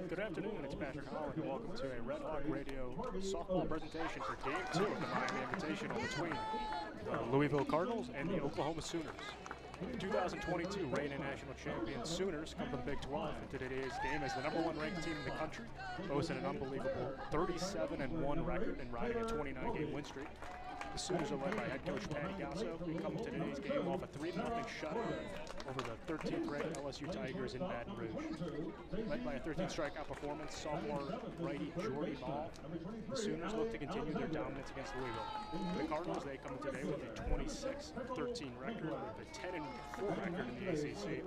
Good afternoon, it's Patrick Holland. Welcome to a Red Hawk Radio softball presentation for Game 2 of the Miami Invitational between the Louisville Cardinals and the Oklahoma Sooners. 2022 reigning national champion Sooners come from the Big 12 into today's game as the #1 ranked team in the country, boasting an unbelievable 37-1 record and riding a 29-game win streak. The Sooners are led by head coach Patty Gasso. They come to today's game off a 3-0 shutout over the 13th ranked LSU Tigers in Baton Rouge. Led by a 13 strikeout performance, sophomore righty Jordy Ball, the Sooners look to continue their dominance against Louisville. The Cardinals, they come in today with a 26-13 record with a 10-4 record in the ACC.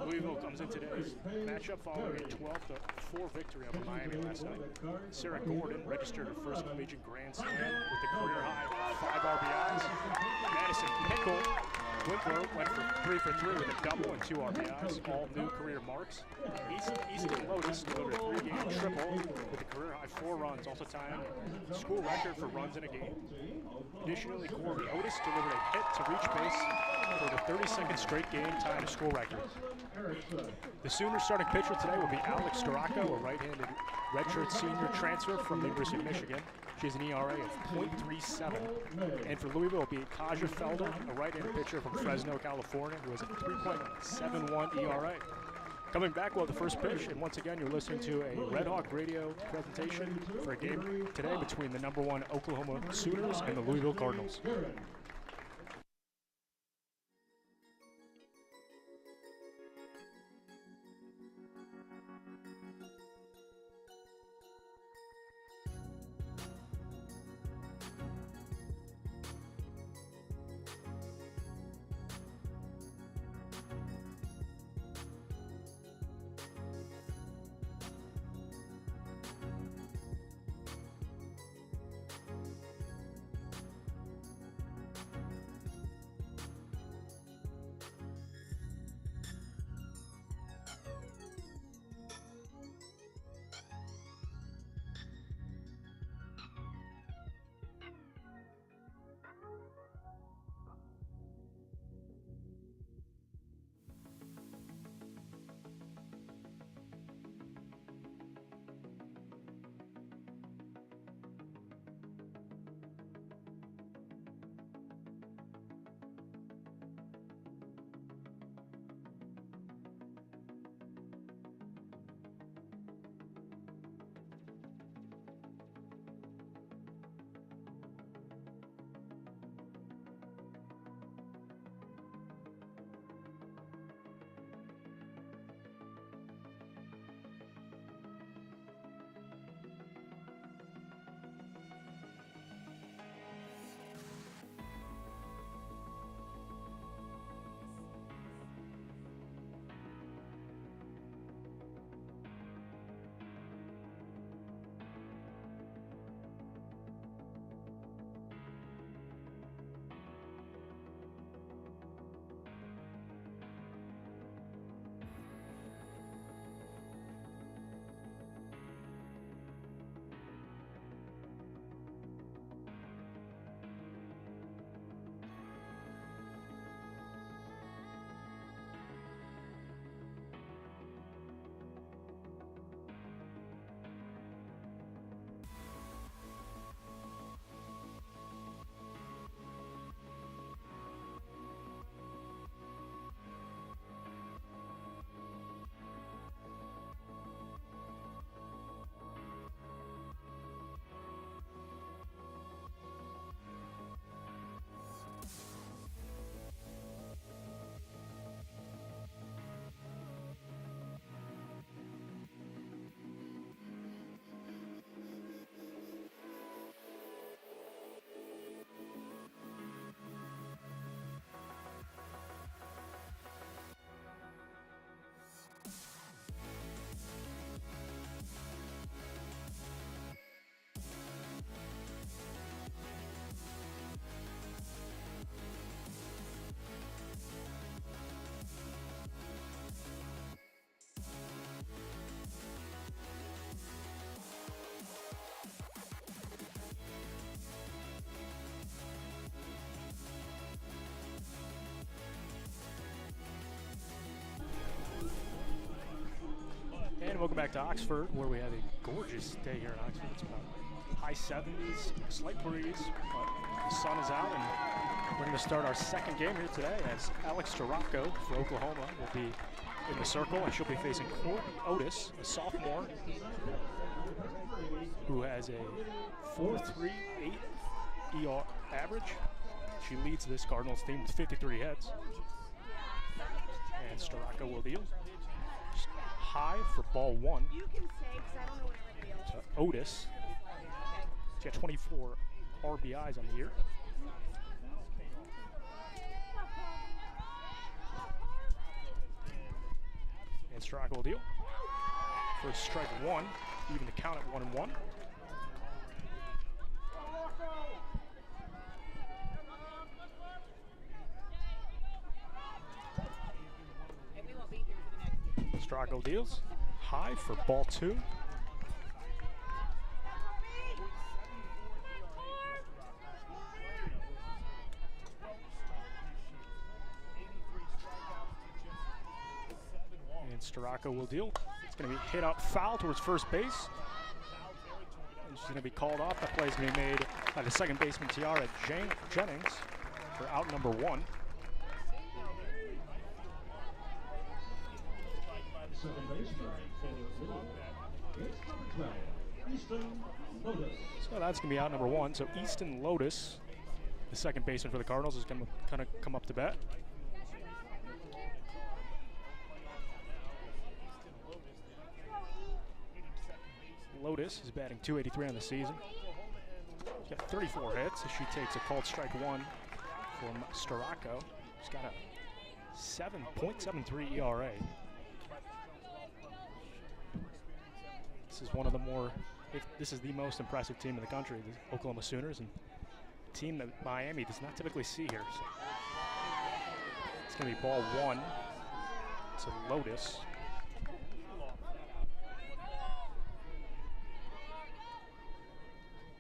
Louisville comes in today's matchup following a 12-4 victory over Miami last night. Sarah Gordon registered her first collegiate grand slam with a career-high 5 RBIs. Madison Winkler went for 3 for 3 with a double and 2 RBIs, all new career marks. Easton Lotus delivered a 3-game triple with a career-high 4 runs, also tying the school record for runs in a game. Additionally, Corby Otis delivered a hit to reach base for the 32nd straight game, tying the school record. The Sooners starting pitcher today will be Alex Storacco, a right-handed redshirt senior transfer from the University of Michigan. She has an ERA of .37. And for Louisville, it will be Kaja Felder, a right-handed pitcher from Fresno, California, who has a 3.71 ERA. Coming back, we'll have the first pitch, and once again, you're listening to a Red Hawk Radio presentation for a game today between the #1 Oklahoma Sooners and the Louisville Cardinals. welcome back to Oxford, where we have a gorgeous day here in Oxford. It's about high 70s, slight breeze, but the sun is out, and we're going to start our second game here today as Alex Storacco for Oklahoma will be in the circle, and she'll be facing Courtney Otis, a sophomore, who has a 4.38 ER average. She leads this Cardinals team with 53 hits. And Storacco will deal. High for ball one. To Otis. She's got 24 RBIs on the year. And Storacco will deal. First strike one, even to count at 1-1. Storacco deals. High for ball two. And Storacco will deal. It's going to be hit up foul towards first base. And she's going to be called off. That play is going to be made by the second baseman, Tiara Jennings, for out number one. So that's going to be out number one. So Easton Lotus, the second baseman for the Cardinals, is going to kind of come up to bat. Lotus is batting .283 on the season. She's got 34 hits as she takes a called strike one from Storacco. She's got a 7.73 ERA. This is one of the more, this is the most impressive team in the country, the Oklahoma Sooners, and a team that Miami does not typically see here. So it's going to be ball one to Lotus.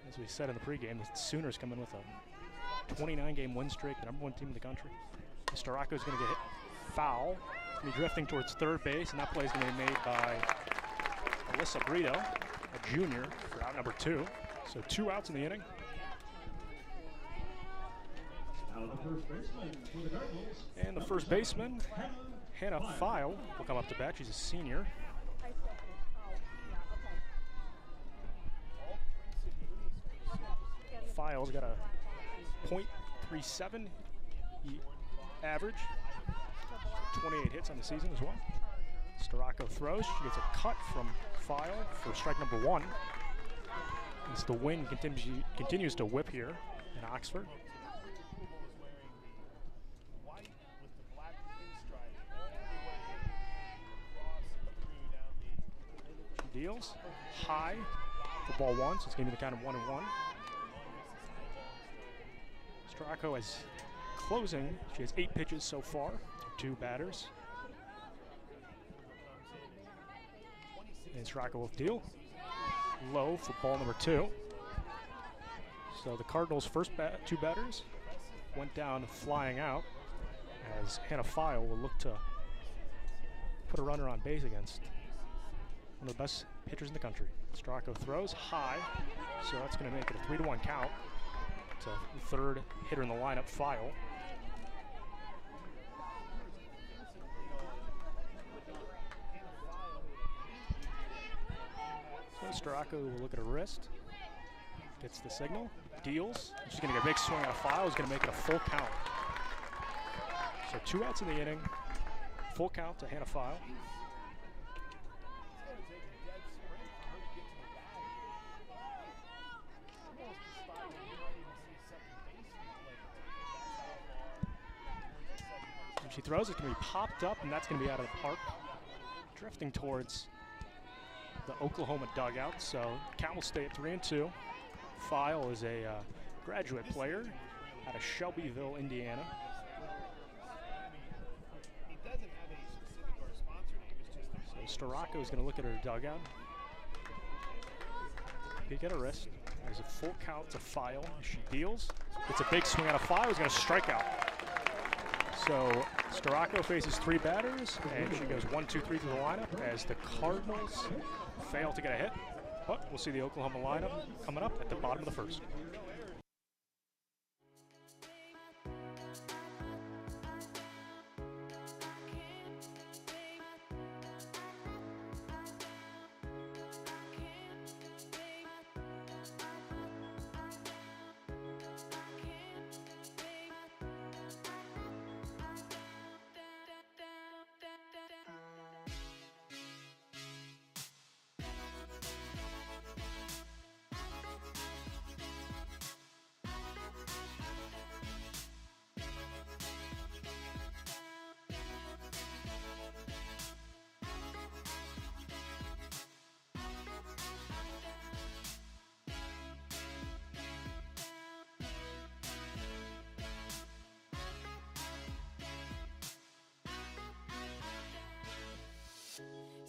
As we said in the pregame, the Sooners come in with a 29-game win streak, the #1 team in the country. Storacco is going to get hit foul. It's going to be drifting towards third base, and that play is going to be made by Alyssa Brito, a junior, for out number two. So 2 outs in the inning. And the first baseman, Hannah File, will come up to bat. She's a senior. File's got a .37 average, 28 hits on the season as well. Storacco throws. She gets a cut from File for strike number one. As the wind continues to whip here in Oxford. She deals high for ball one, so it's going to be the count of 1-1. Storacco is closing. She has 8 pitches so far, 2 batters. And Storacco will deal. Low for ball number 2. So the Cardinals' first 2 batters went down flying out, as Hannah File will look to put a runner on base against one of the best pitchers in the country. Storacco throws high, so that's going to make it a 3-1 count to the third hitter in the lineup, File. Storacco will look at her wrist, gets the signal, deals. She's going to get a big swing on a File, is going to make it a full count. So 2 outs in the inning, full count to Hannah File. When she throws, it's going to be popped up, and that's going to be out of the park, drifting towards the Oklahoma dugout. So count will stay at 3-2. File is a graduate player out of Shelbyville, Indiana. So Storacco is going to look at her dugout. Peek at her wrist. There's a full count to File. She deals. Gets a big swing out of File. Is going to strike out. So So Starocco faces 3 batters, and she goes 1, 2, 3 through the lineup as the Cardinals fail to get a hit. But we'll see the Oklahoma lineup coming up at the bottom of the first.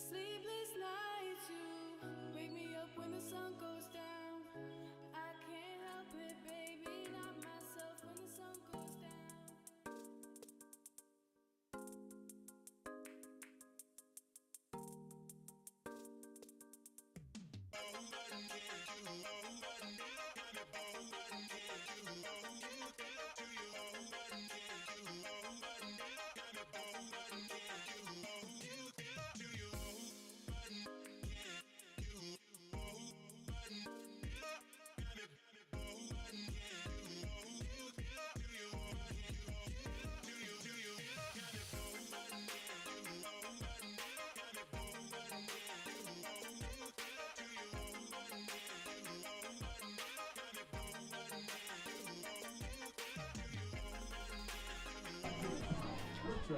Sleepless nights, you wake me up when the sun goes down. I can't help it, baby, not myself when the sun goes down.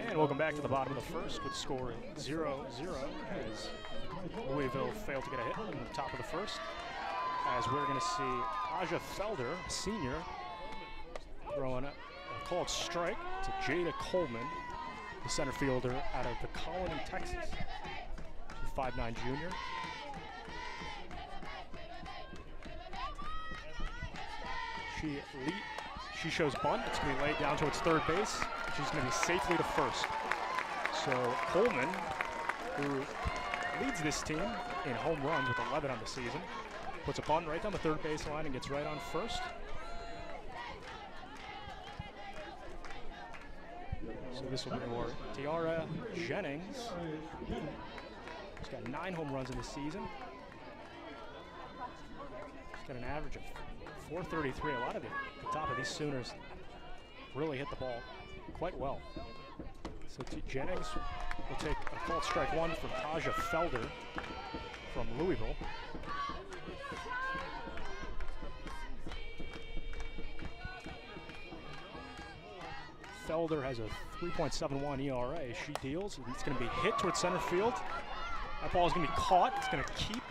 And welcome back to the bottom of the first with the score 0-0 as Louisville failed to get a hit in the top of the first. As we're going to see Aja Felder, a senior, throwing a called strike to Jada Coleman, the center fielder out of the Colony, Texas. She's a 5'9" junior. She shows bunt. It's going to be laid down towards third base. She's going to be safely to first. So Coleman, who leads this team in home runs with 11 on the season, puts a bunt right down the third base line and gets right on first. So this will be for Tiara Jennings. She's got 9 home runs in the season. She's got an average of 433. A lot of the top of these Sooners really hit the ball quite well. So Jennings will take a called strike 1 from Taja Felder from Louisville. Felder has a 3.71 ERA. She deals. It's going to be hit towards center field. That ball is going to be caught. It's going to keep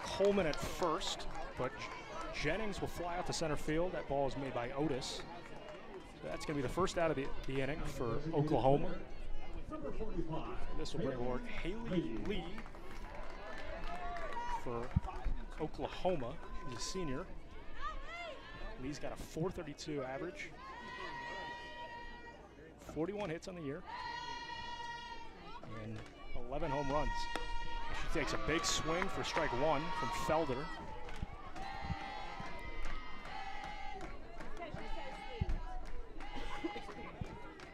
Coleman at first, but Jennings will fly out to center field. That ball is made by Otis. So that's going to be the first out of the inning for Oklahoma. This will bring forward Haley Lee for Oklahoma. She's a senior. Lee's got a 432 average. 41 hits on the year. And 11 home runs. She takes a big swing for strike 1 from Felder.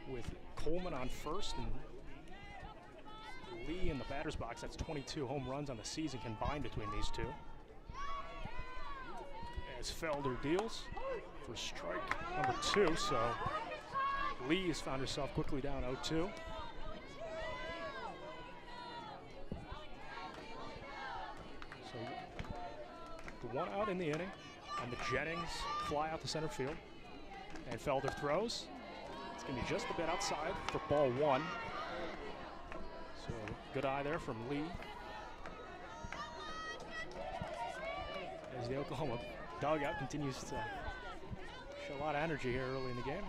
With Coleman on first and Lee in the batter's box. That's 22 home runs on the season combined between these two. As Felder deals for strike number 2, so Lee has found herself quickly down 0-2. So the 1 out in the inning, and the Jennings fly out to center field, and Felder throws. It's going to be just a bit outside for ball 1. So good eye there from Lee. As the Oklahoma dugout continues to show a lot of energy here early in the game.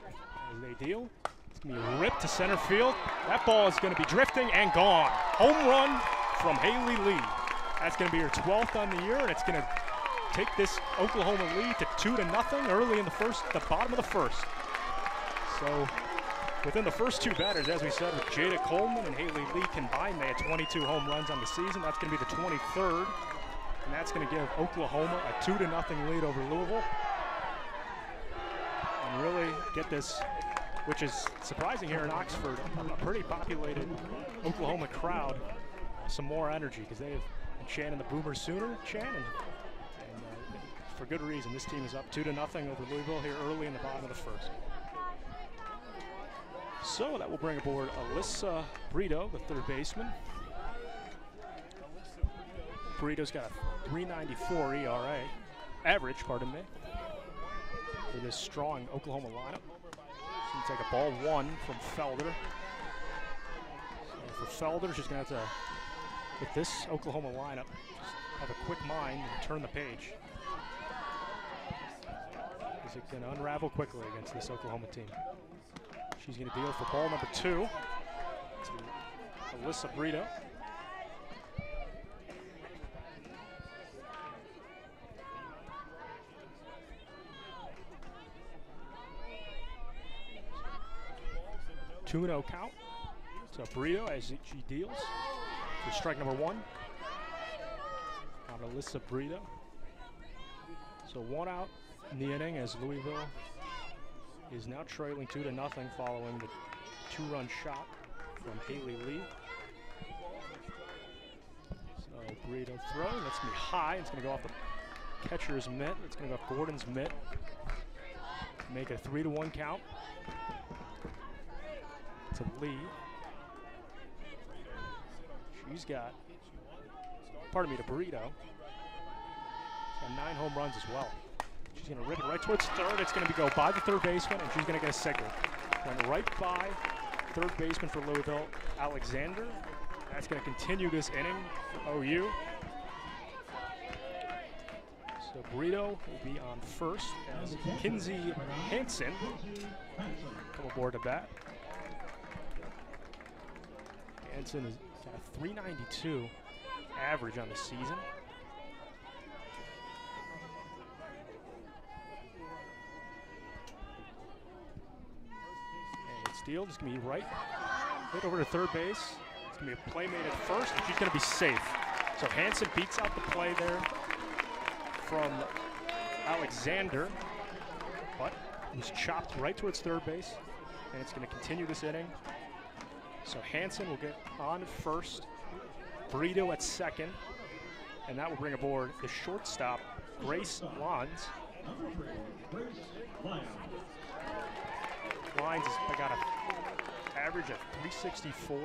As they deal, it's going to be ripped to center field. That ball is going to be drifting and gone. Home run from Haley Lee. That's going to be her 12th on the year, and it's going to take this Oklahoma lead to 2-0 early in the bottom of the first. So within the first two batters, as we said, with Jada Coleman and Haley Lee combined, they had 22 home runs on the season. That's going to be the 23rd, and that's going to give Oklahoma a 2-0 lead over Louisville. And really get this, which is surprising here in Oxford, a pretty populated Oklahoma crowd, some more energy because they have been chanting the Boomer Sooner chant, and for good reason. This team is up 2-0 over Louisville here early in the bottom of the first. So that will bring aboard Alyssa Brito, the third baseman. Brito's got a .394 ERA, average, pardon me, for this strong Oklahoma lineup. She's gonna take a ball one from Felder. So for Felder, she's gonna have to, with this Oklahoma lineup, just have a quick mind and turn the page. Because it can unravel quickly against this Oklahoma team. She's going to deal for ball number 2 to Alyssa Brito. Two and 0 count. So Brito as she deals for strike number 1 on Alyssa Brito. So 1 out in the inning as Louisville is now trailing 2-0 following the 2-run shot from Haley Lee. So Brito throwing, that's gonna be high. It's gonna go off the catcher's mitt. It's gonna go off Gordon's mitt. Make it a 3-1 count to Lee. She's got, pardon me, to Brito. She's got 9 home runs as well. She's going to rip it right towards third. It's going to go by the third baseman, and she's going to get a single. Went right by third baseman for Louisville, Alexander. That's going to continue this inning for OU. So Brito will be on first as Kinsey Hansen come aboard to bat. Hansen has got a .392 average on the season. Deal. It's going to be right over to third base. It's going to be a play made at first, and she's going to be safe. So Hansen beats out the play there from Alexander, but it was chopped right towards third base, and it's going to continue this inning. So Hansen will get on first, Brito at second, and that will bring aboard the shortstop, Grace Lons. Lines has got an average of .364,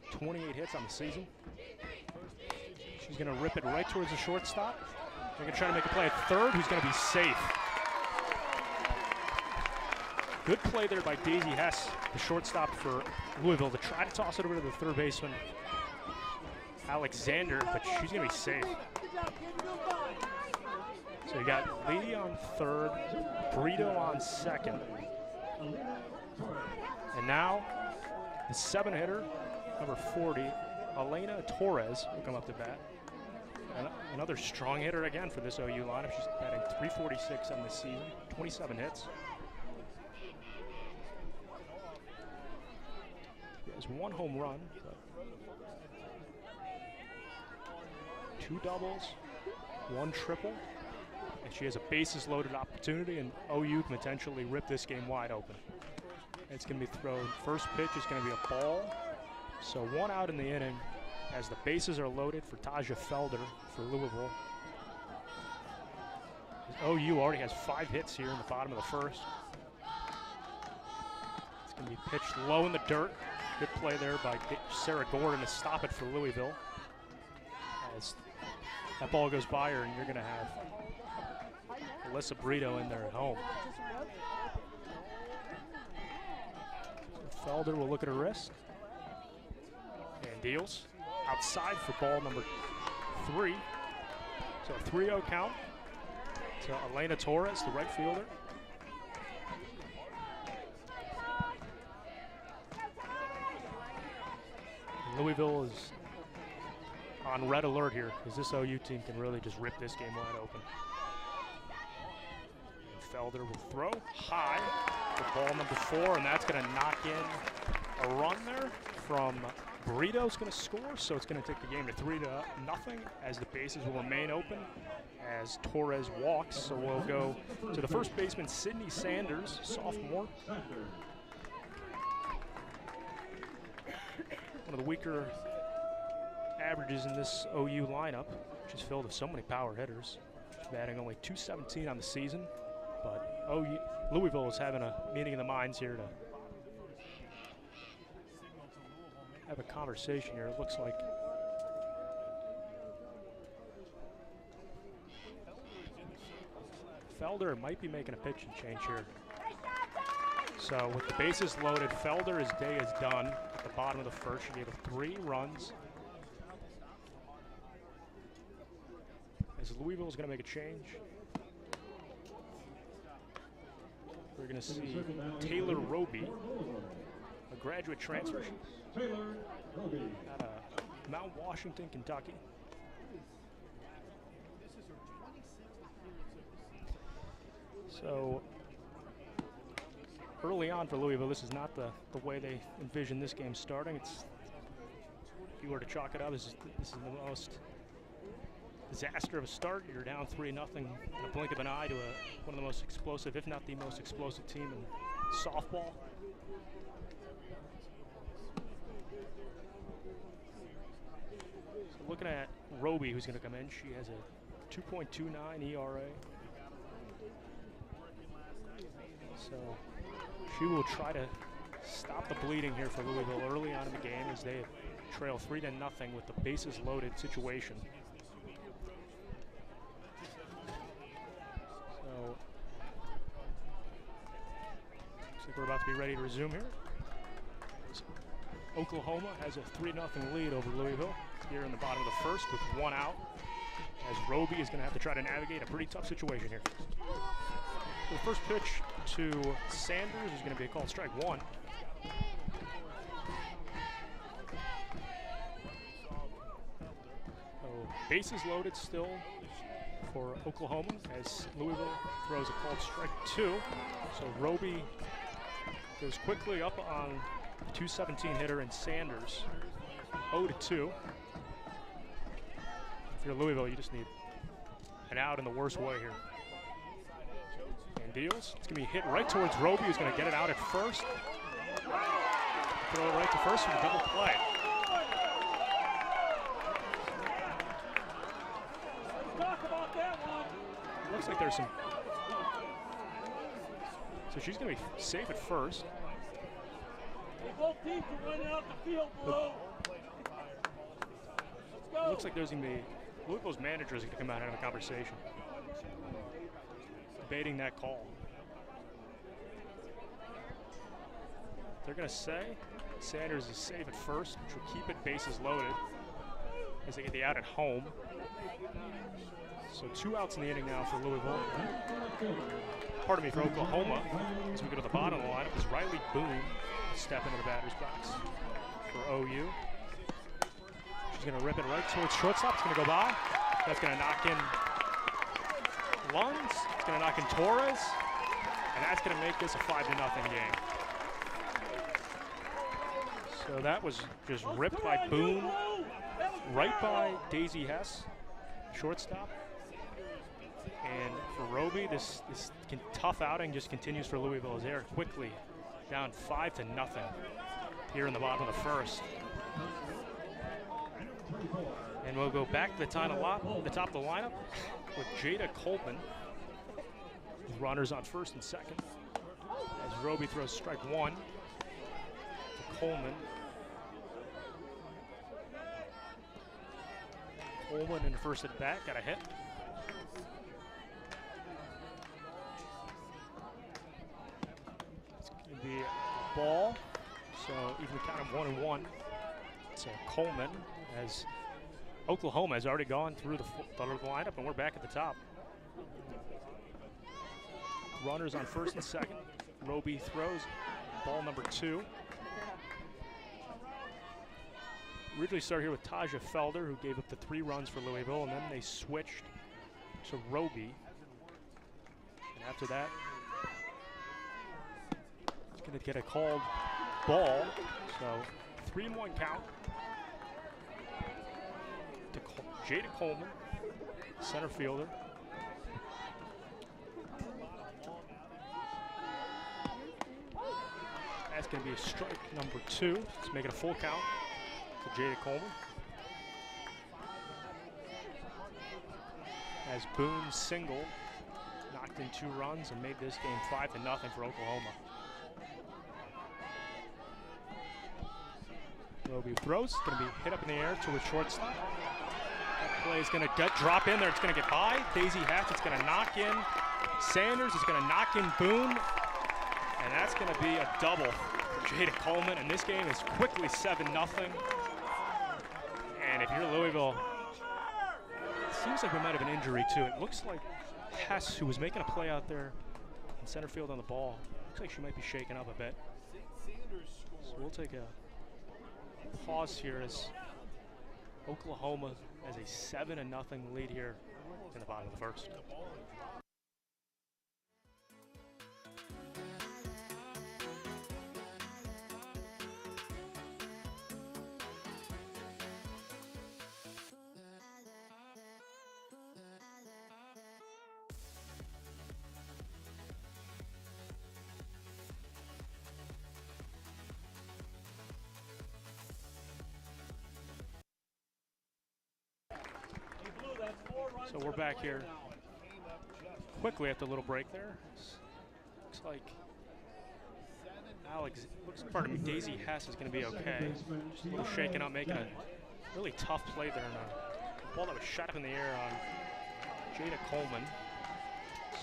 28 hits on the season. She's going to rip it right towards the shortstop. They're going to try to make a play at third, who's going to be safe. Good play there by Daisy Hess, the shortstop for Louisville, to try to toss it over to the third baseman, Alexander, but she's going to be safe. So you got Lee on third, Brito on second. And now the 7-hitter, number 40, Elena Torres, will come up to bat. And another strong hitter again for this OU lineup. She's batting .346 on this season, 27 hits. She has 1 home run, but 2 doubles, 1 triple. And she has a bases loaded opportunity, and OU can potentially rip this game wide open. It's going to be thrown. First pitch is going to be a ball. So 1 out in the inning as the bases are loaded for Taja Felder for Louisville. OU already has 5 hits here in the bottom of the first. It's going to be pitched low in the dirt. Good play there by Sarah Gordon to stop it for Louisville. As that ball goes by her, and you're going to have Alyssa Brito in there at home. So Felder will look at her wrist and deals outside for ball number 3. So a 3-0 count to Elena Torres, the right fielder. And Louisville is on red alert here because this OU team can really just rip this game wide open. Felder will throw high for ball number 4, and that's going to knock in a run there from Burrito's going to score, so it's going to take the game to 3-0 as the bases will remain open as Torres walks. So we'll go to the first baseman, Sidney Sanders, sophomore. One of the weaker averages in this OU lineup, which is filled with so many power hitters. Batting only .217 on the season, but Louisville is having a meeting of the minds here to have a conversation here. It looks like Felder might be making a pitching change here. So with the bases loaded, Felder, his day is done at the bottom of the first. He gave up 3 runs. As Louisville is going to make a change, we're going to see Taylor Roby, a graduate transfer out of Mount Washington, Kentucky. So early on for Louisville, this is not the way they envision this game starting. It's, if you were to chalk it up, this is the most disaster of a start. You're down 3-0 in a blink of an eye to one of the most explosive, if not the most explosive team in softball. So looking at Roby, who's going to come in, she has a 2.29 ERA. So she will try to stop the bleeding here for Louisville early on in the game as they trail 3-0 with the bases loaded situation. So looks like we're about to be ready to resume here. Oklahoma has a 3-0 lead over Louisville here in the bottom of the first with 1 out, as Roby is going to have to try to navigate a pretty tough situation here. The first pitch to Sanders is going to be a called strike 1. So bases loaded still for Oklahoma as Louisville throws a called strike 2. So Roby goes quickly up on the 217 hitter and Sanders 0-2. If you're Louisville, you just need an out in the worst way here. And deals. It's going to be hit right towards Roby, who's going to get it out at first. Throw it right to first for the double play. Looks like there's some. So she's going to be safe at first. Both teams are running out the field, bro. It looks like there's going to be Louisville's manager is going to come out and have a conversation, debating that call. They're going to say Sanders is safe at first, which will keep it bases loaded as they get the out at home. So 2 outs in the inning now for Louisville. Pardon me, for Oklahoma. As we go to the bottom of the lineup, is Riley Boone step into the batter's box for OU. She's going to rip it right towards shortstop. It's going to go by. That's going to knock in Lunds. It's going to knock in Torres. And that's going to make this a 5-0 game. So that was just ripped by Boone, right by Daisy Hess, shortstop. And for Roby, this tough outing just continues for Louisville as they're quickly down 5-0 here in the bottom of the first. And we'll go back to the top of the lineup with Jada Coleman, with runners on first and second, as Roby throws strike 1 to Coleman. Coleman in the first at bat, got a hit. It's going to be a ball, so even the count of 1-1. So Coleman, as Oklahoma has already gone through the lineup, and we're back at the top. Runners on first and second. Roby throws ball number 2. Originally started here with Taja Felder, who gave up the 3 runs for Louisville, and then they switched to Roby. And After that, he's going to get a called ball. So 3-1 count to Jada Coleman, center fielder. That's going to be a strike number 2. Let's make it a full count to Jada Coleman. As Boone's single knocked in 2 runs and made this game 5-0 for Oklahoma. Roby throws, it's going to be hit up in the air to a shortstop. That play is going to drop in there, it's going to get by. Daisy Hatch, it's going to knock in Sanders, it's going to knock in Boone. And that's going to be a double for Jada Coleman, and this game is quickly 7-0. And if you're Louisville, it seems like we might have an injury too. It looks like Hess, who was making a play out there in center field on the ball, looks like she might be shaken up a bit. So we'll take a pause here as Oklahoma has a 7-0 lead here in the bottom of the first. So we're back here quickly after a little break there. Looks like Daisy Hess is going to be okay. Just a little shaken up, making a really tough play there. And a ball that was shot up in the air on Jada Coleman.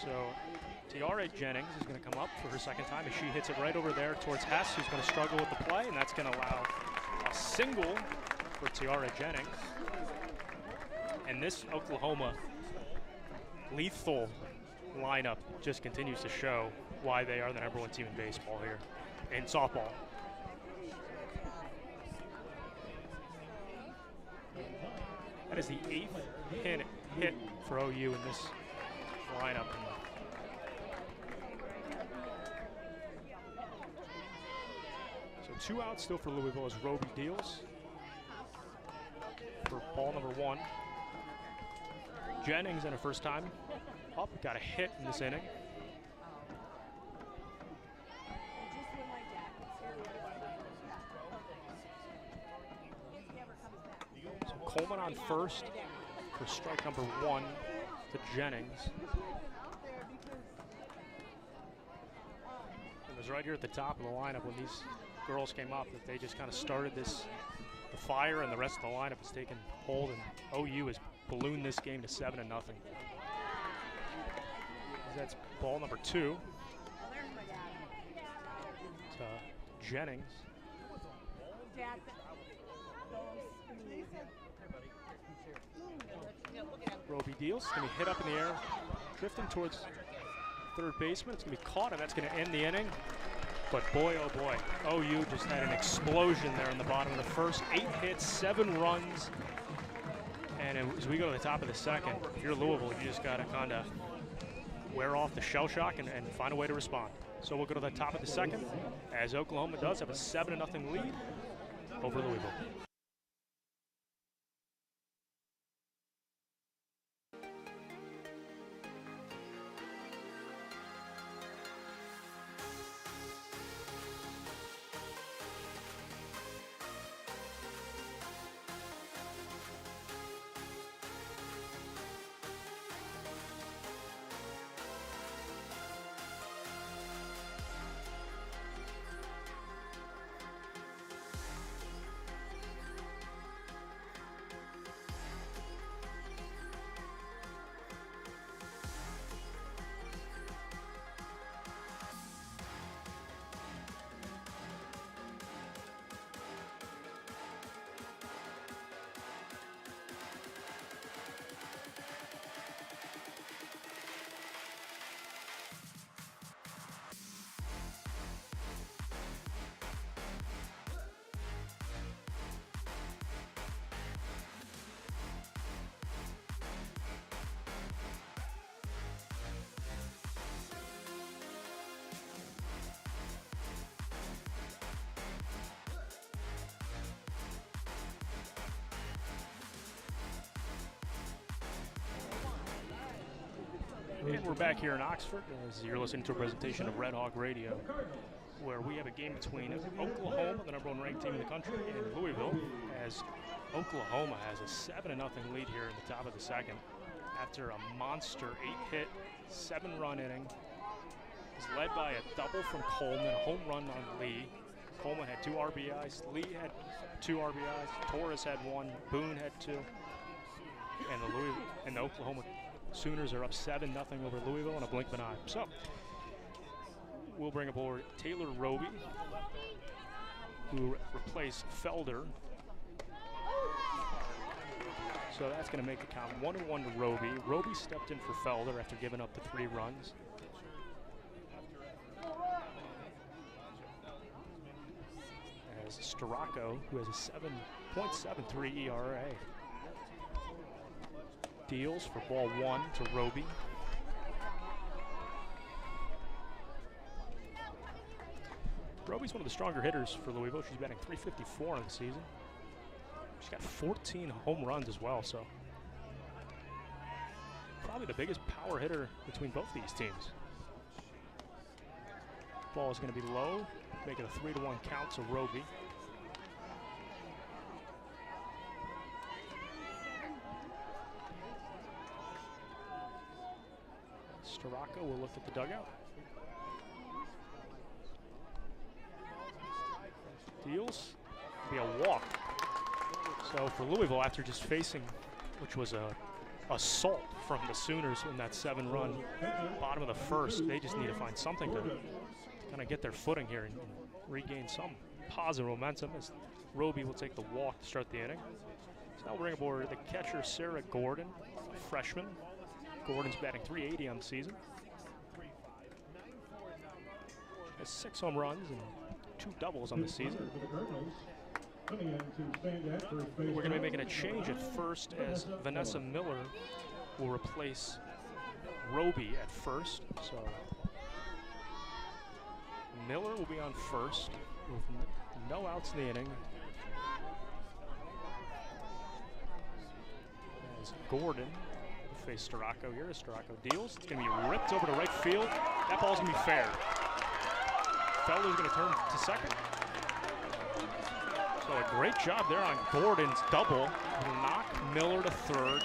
So Tiara Jennings is going to come up for her second time as she hits it right over there towards Hess, who's going to struggle with the play, and that's going to allow a single for Tiara Jennings. And this Oklahoma lethal lineup just continues to show why they are the #1 team in baseball here, in softball. That is the 8th hit for OU in this lineup. So 2 outs still for Louisville as Roby deals for ball number 1. Jennings in her first time up, got a hit in this inning. So Coleman on first for strike number 1 to Jennings. It was right here at the top of the lineup when these girls came up that they just kind of started the fire, and the rest of the lineup has taken hold, and OU has ballooned this game to 7-0. That's ball number 2 to Jennings. Roby deals. It's going to be hit up in the air, drifting towards third baseman. It's going to be caught, and that's going to end the inning. But boy, oh boy, OU just had an explosion there in the bottom of the first. 8 hits, 7 runs. And as we go to the top of the second, if you're Louisville, you just got to kind of wear off the shell shock and find a way to respond. So we'll go to the top of the second, as Oklahoma does have a 7-0 lead over Louisville. And we're back here in Oxford as you're listening to a presentation of Red Hawk Radio, where we have a game between Oklahoma, the #1 ranked team in the country, and Louisville, as Oklahoma has a 7-0 lead here in the top of the second after a monster 8-hit, 7-run inning. It's led by a double from Coleman, a home run on Lee. Coleman had 2 RBIs, Lee had 2 RBIs, Torres had 1, Boone had 2, and the Oklahoma Sooners are up 7-0 over Louisville in a blink of an eye. So we'll bring aboard Taylor Roby, who replaced Felder. So that's going to make the count 1-1 to Roby. Roby stepped in for Felder after giving up the 3 runs. As Storako, who has a 7.73 ERA, deals for ball 1 to Roby. Roby's one of the stronger hitters for Louisville. She's batting .354 in the season. She's got 14 home runs as well, so probably the biggest power hitter between both these teams. Ball is going to be low, make it a 3-1 count to Roby. Storako will look at the dugout. Deals, be a walk. So for Louisville, after just facing, which was a assault from the Sooners in that 7-run bottom of the first, they just need to find something to kind of get their footing here and regain some positive momentum, as Roby will take the walk to start the inning. So now we'll bring aboard the catcher, Sarah Gordon, a freshman. Gordon's batting .380 on the season. Has 6 home runs and 2 doubles on the season. We're going to be making a change at first, as Vanessa Miller will replace Roby at first. So Miller will be on first with no outs in the inning. As Gordon will face Storako here. Storako deals. It's going to be ripped over to right field. That ball's going to be fair. Felder's going to turn to second. So a great job there on Gordon's double. Will knock Miller to third.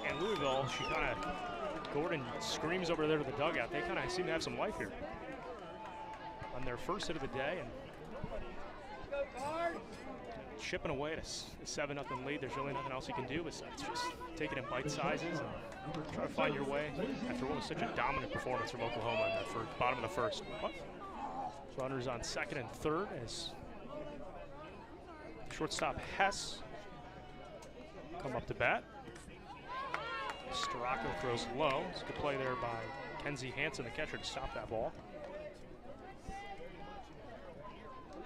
And Louisville, Gordon screams over there to the dugout. They kind of seem to have some life here on their first hit of the day, and chipping away at a 7-0 lead. There's really nothing else you can do besides just take it in bite sizes and try to find your way after what was such a dominant performance from Oklahoma in that bottom of the first. Runners on second and third as shortstop Hess come up to bat. Storako throws low. It's a good play there by Kenzie Hansen, the catcher, to stop that ball.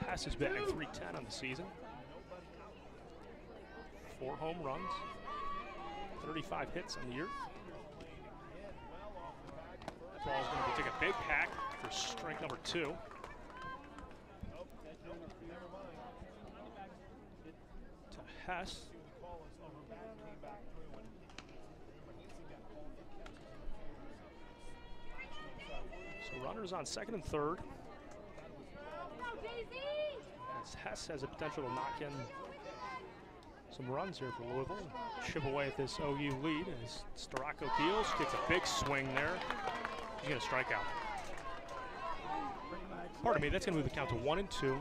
Hess is batting .310 on the season. 4 home runs, 35 hits on the year. That ball is going to take a big hack for strike number 2. To Hess. So runners on second and third. As Hess has a potential to knock in some runs here for Louisville. Chip away at this OU lead as Storako deals. Takes a big swing there. He's going to strike out. Pardon me, that's going to move the count to 1-2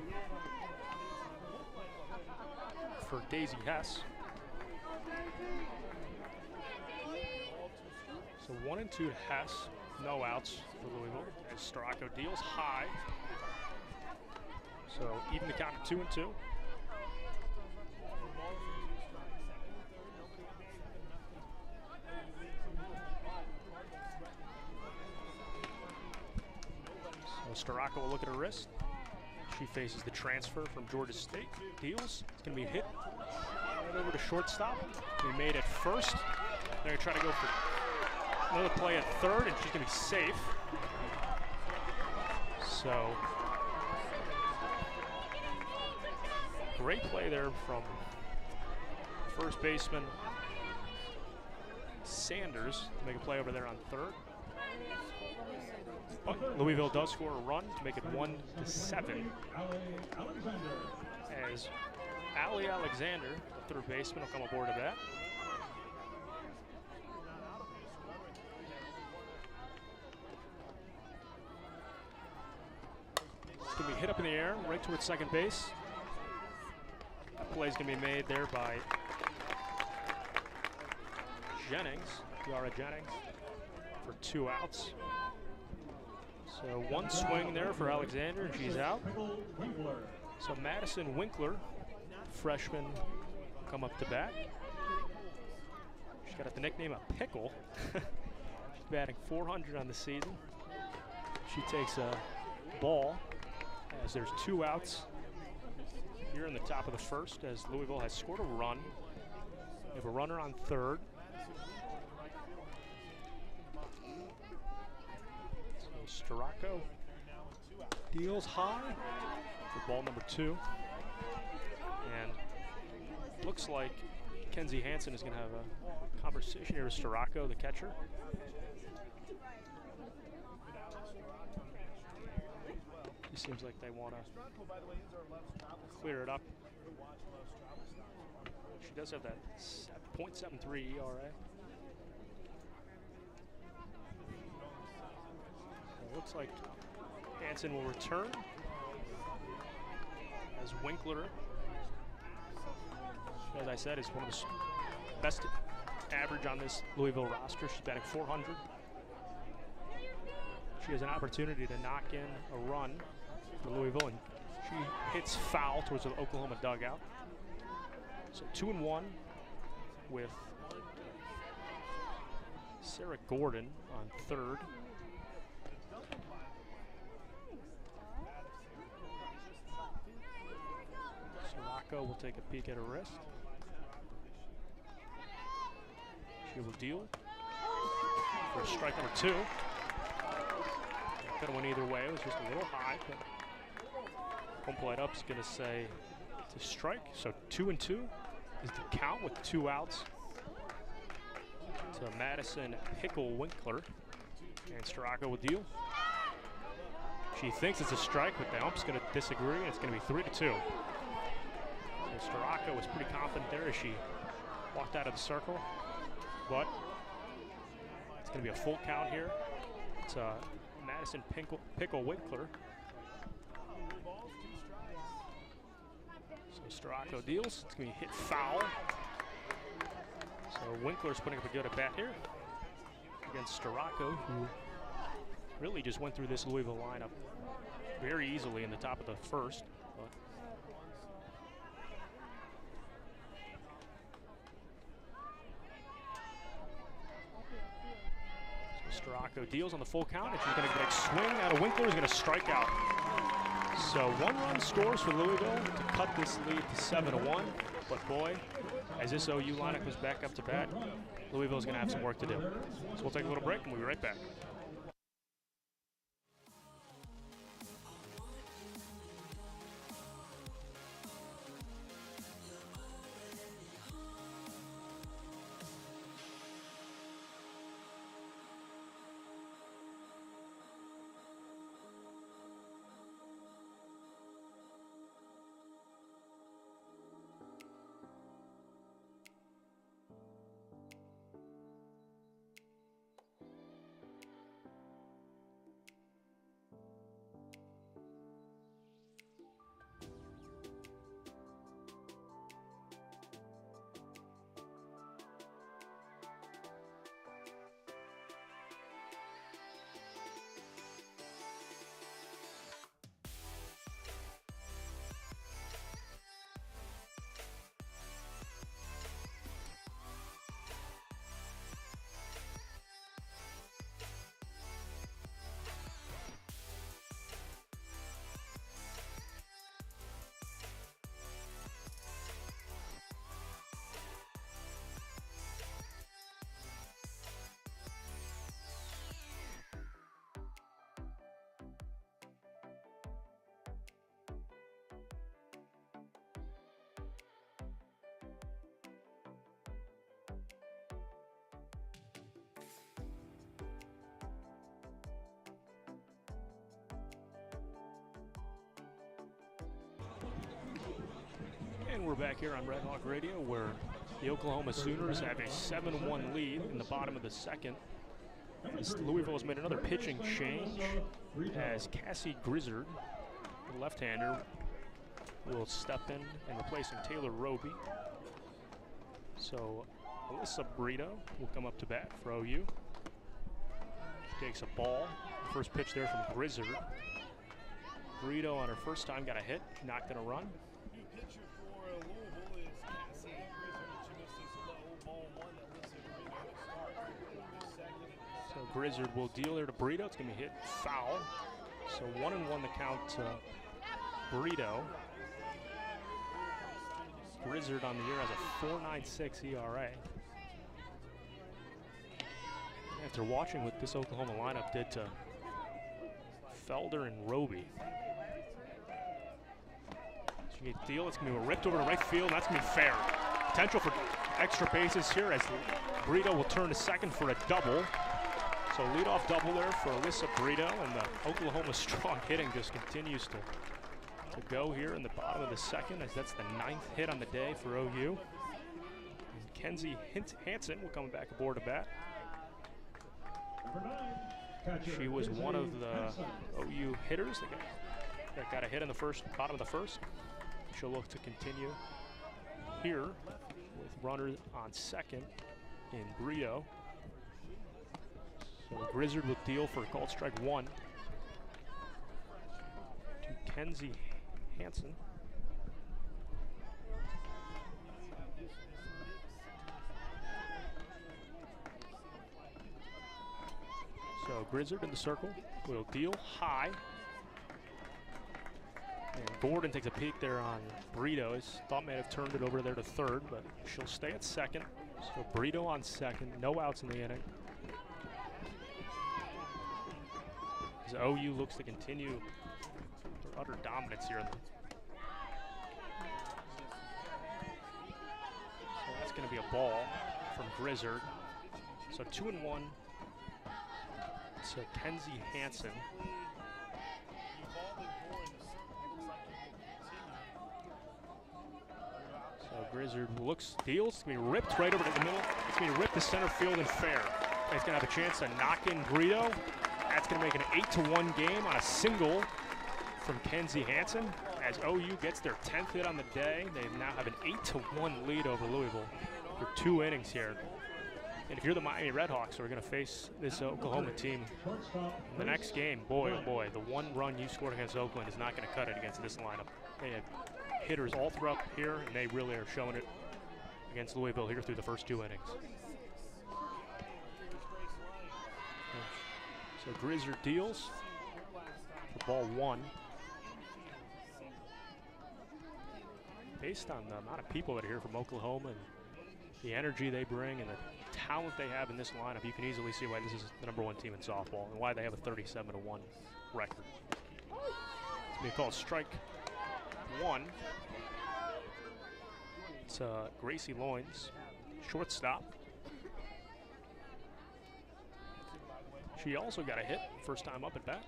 for Daisy Hess. So 1-2 to Hess. No outs for Louisville as Storako deals high. So even the count to 2-2. So Storako will look at her wrist. She faces the transfer from Georgia State. Deals. It's going to be hit right over to shortstop. We made it first. They're going to try to go for another play at third, and she's going to be safe. So great play there from first baseman Sanders to make a play over there on third. But Louisville does score a run to make it 1-7. As Ali Alexander, the third baseman, will come aboard to bat. It's going to be hit up in the air right towards second base. That play is going to be made there by Jennings, Yara Jennings, for 2 outs. So 1 swing there for Alexander, and she's out. So Madison Winkler, freshman, come up to bat. She's got the nickname of Pickle. She's batting .400 on the season. She takes a ball as there's 2 outs here in the top of the first, as Louisville has scored a run. They have a runner on third. So Storako deals high for ball number 2. And looks like Kenzie Hansen is going to have a conversation here with Storako, the catcher. It seems like they want to clear it up. She does have that .73 ERA. It looks like Hansen will return as Winkler, as I said, is one of the best average on this Louisville roster. She's batting .400. She has an opportunity to knock in a run for Louisville, and she hits foul towards the Oklahoma dugout. So 2-1 with Sarah Gordon on third. Storako will take a peek at her wrist. She will deal for strike number 2. Could have went either way. It was just a little high, but home plate up is going to say to strike. So 2-2 is the count with 2 outs to Madison Pickle Winkler, and Storako will deal. She thinks it's a strike, but the ump's going to disagree, and it's going to be 3-2. So Storako was pretty confident there as she walked out of the circle, but it's going to be a full count here. It's Madison Pickle Winkler. So Storako deals. It's going to be hit foul. So Winkler's putting up a good at bat here against Storako, who really just went through this Louisville lineup very easily in the top of the first. Storako deals on the full count, and she's going to get a swing out of Winkler, who's going to strike out. So 1 run scores for Louisville to cut this lead to 7-1. But boy, as this OU lineup comes back up to bat, Louisville's going to have some work to do. So we'll take a little break, and we'll be right back. afternoon. We're back here on Red Hawk Radio where the Oklahoma Sooners have a 7-1 lead in the bottom of the second. As Louisville has made another pitching change as Cassie Grizzard, the left-hander, will step in and replacing Taylor Roby. So Alyssa Brito will come up to bat for OU. She takes a ball. First pitch there from Grizzard. Brito on her first time got a hit, knocked in a run. New pitcher for Louisville is Cassie Grizzard. She missed this low ball one that Alyssa Brito start. So Grizzard will deal there to Brito. It's going to be hit foul. So 1-1 the count to Brito. Grizzard on the year has a 4.96 ERA. After watching what this Oklahoma lineup did to Felder and Roby. She gets deal. It's going to be ripped over to right field, and that's going to be fair. Potential for extra bases here as Brito will turn to second for a double. So leadoff double there for Alyssa Brito, and the Oklahoma strong hitting just continues to go here in the bottom of the second, as that's the 9th hit on the day for OU. And Kenzie Hansen will come back aboard to bat. She was one of the OU hitters that got a hit in the bottom of the first. She'll look to continue here with runner on second in Brito. So Grizzard will deal for a called strike one to Kenzie Hansen. So Grizzard in the circle will deal high. And Gordon takes a peek there on Brito. His thought may have turned it over there to third, but she'll stay at second. So Brito on second, no outs in the inning. As OU looks to continue their utter dominance here. So that's going to be a ball from Grizzard. So 2-1 to Kenzie Hansen. So Grizzard deals. It's going to be ripped right over to the middle. It's going to be ripped to center field and fair. And he's going to have a chance to knock in Brito. That's going to make an 8-1 game on a single from Kenzie Hansen. As OU gets their 10th hit on the day, they now have an 8-1 lead over Louisville for 2 innings here. And if you're the Miami Redhawks, who are going to face this Oklahoma team in the next game, boy, oh boy, the 1 run you scored against Oakland is not going to cut it against this lineup. They had hitters all throughout here, and they really are showing it against Louisville here through the first 2 innings. So Grizzard deals for ball 1. Based on the amount of people that are here from Oklahoma and the energy they bring and the talent they have in this lineup, you can easily see why this is the #1 team in softball and why they have a 37-1 record. It's being called strike 1. It's Gracie Loins, shortstop. She also got a hit first time up at bat.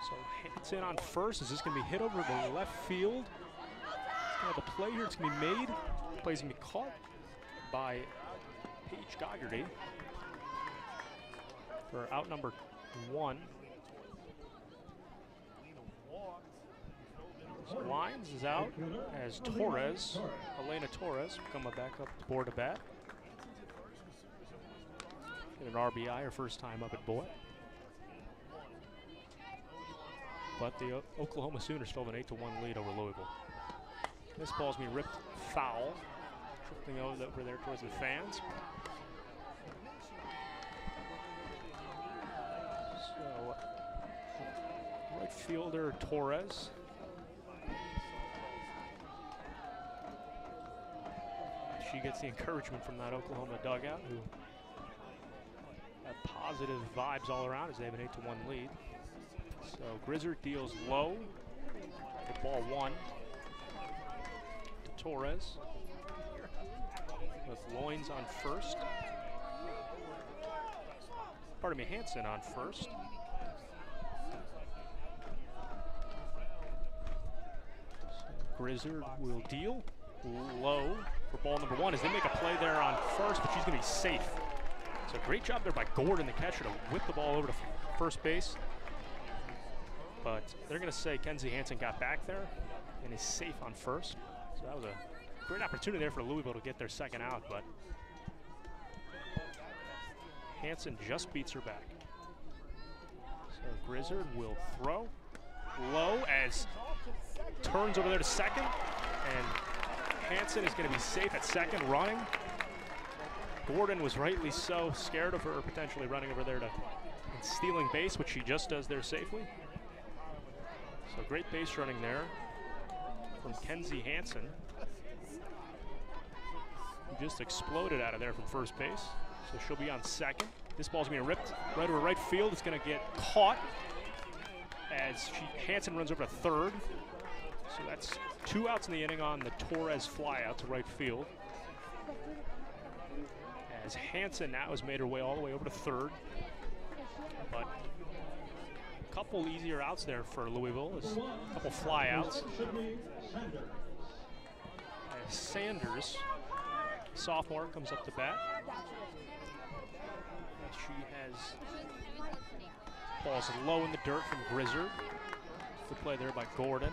So Hansen on first. Is this going to be hit over the left field? The play here, it's going to be made. The play's going to be caught by Paige Goggerty for out number 1. So Lyons is out as Torres, Elena Torres, will come back up aboard to bat. Get an RBI, her first time up at Boyd. But the Oklahoma Sooners still have an 8-1 lead over Louisville. This ball's being ripped foul, tripping over there towards the fans. So, right fielder Torres. She gets the encouragement from that Oklahoma dugout, who have positive vibes all around as they have an 8-1 lead. So Grizzard deals low to ball 1 to Torres with Loins on first. Pardon me, Hansen on first. Grizzard will deal low for ball number 1 as they make a play there on first, but she's going to be safe. So great job there by Gordon, the catcher, to whip the ball over to first base. But they're going to say Kenzie Hansen got back there and is safe on first. So that was a great opportunity there for Louisville to get their second out, but Hansen just beats her back. So Grizzard will throw low as turns over there to second, and Hansen is going to be safe at second running. Gordon was rightly so scared of her potentially running over there to and stealing base, which she just does there safely. So great base running there from Kenzie Hansen, who just exploded out of there from first base. So she'll be on second. This ball's going to be ripped right over right field. It's going to get caught as Hansen runs over to third. So that's 2 outs in the inning on the Torres fly out to right field. As Hansen now has made her way all the way over to third. But a couple easier outs there for Louisville. There's a couple fly outs. As Sanders, sophomore, comes up to bat. As she has balls low in the dirt from Grizzard. Good play there by Gordon,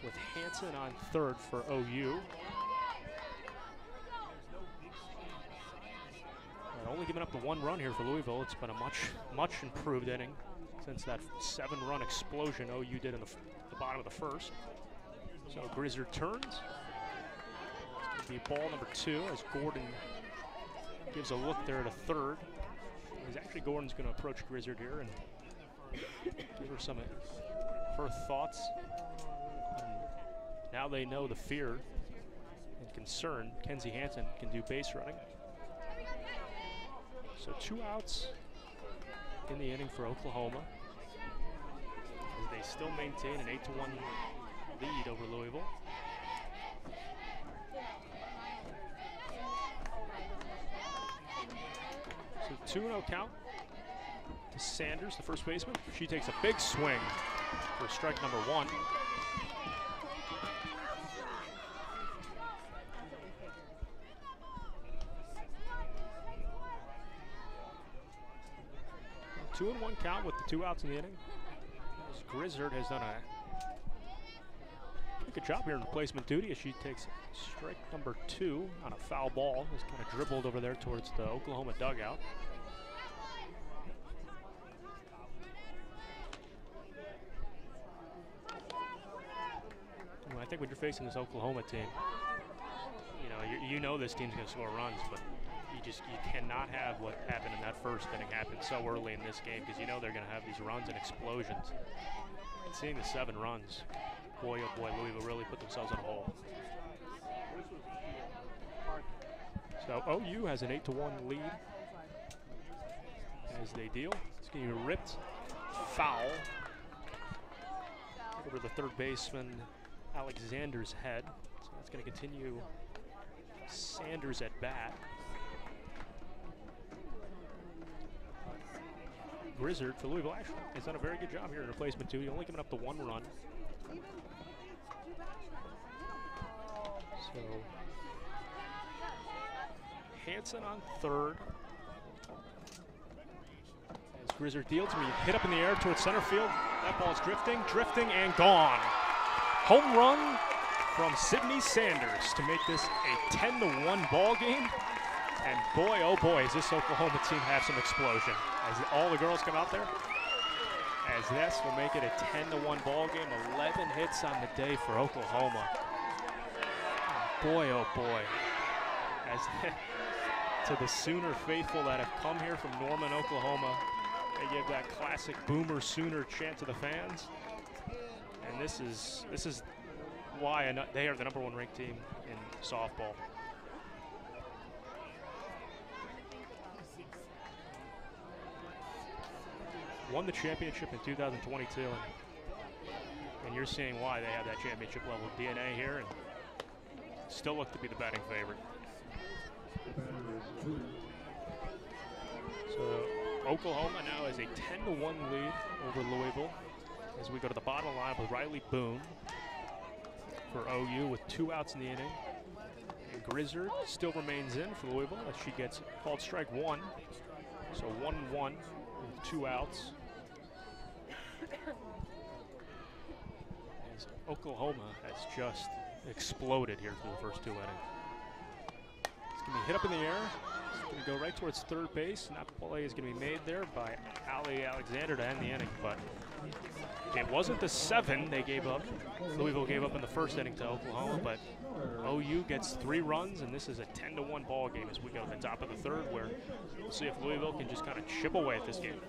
with Hansen on third for OU. And only giving up the 1 run here for Louisville. It's been a much improved inning since that 7-run explosion OU did in the bottom of the first. So Grizzard turns. It's going to be ball number 2 as Gordon gives a look there to third. Actually, Gordon's going to approach Grizzard here and give her some of her thoughts. Now they know the fear and concern Kenzie Hansen can do base running. So 2 outs in the inning for Oklahoma, as they still maintain an 8-1 lead over Louisville. So 2-0 count to Sanders, the first baseman. She takes a big swing for strike number 1. A 2-1 count with the 2 outs in the inning. As Grizzard has done a good job here in replacement duty as she takes strike number 2 on a foul ball. Is kind of dribbled over there towards the Oklahoma dugout. Well, I think when you're facing this Oklahoma team, you know this team's going to score runs, but you cannot have what happened in that first inning happen so early in this game, because you know they're going to have these runs and explosions. And seeing the 7 runs, boy oh boy, Louisville really put themselves in a hole. So OU has an 8-1 lead as they deal. It's going to be ripped foul over the third baseman Alexander's head. So that's going to continue Sanders at bat. Grizzard for Louisville actually has done a very good job here in replacement 2. He's only giving up the 1 run. So Hansen on third. As Grizzard deals, we hit up in the air towards center field. That ball is drifting, and gone. Home run from Sydney Sanders to make this a 10-1 ball game. And boy, oh boy, does this Oklahoma team have some explosion. As all the girls come out there, as this will make it a 10-1 ball game. 11 hits on the day for Oklahoma. And boy, oh boy, as to the Sooner faithful that have come here from Norman, Oklahoma, they give that classic Boomer Sooner chant to the fans. And this is why they are the #1 ranked team in softball. Won the championship in 2022, and you're seeing why they have that championship level DNA here and still look to be the betting favorite. So Oklahoma now has a 10-1 lead over Louisville as we go to the bottom line with Riley Boone, for OU with 2 outs in the inning. And Grizzard still remains in for Louisville as she gets called strike 1. So 1-1 with 2 outs. As Oklahoma has just exploded here through the first 2 innings. It's going to be hit up in the air. It's going to go right towards third base, and that play is going to be made there by Ali Alexander to end the inning. But it wasn't the 7 they gave up. Louisville gave up in the first inning to Oklahoma, but OU gets 3 runs, and this is a 10-1 ball game as we go to the top of the third, where we'll see if Louisville can just kind of chip away at this game.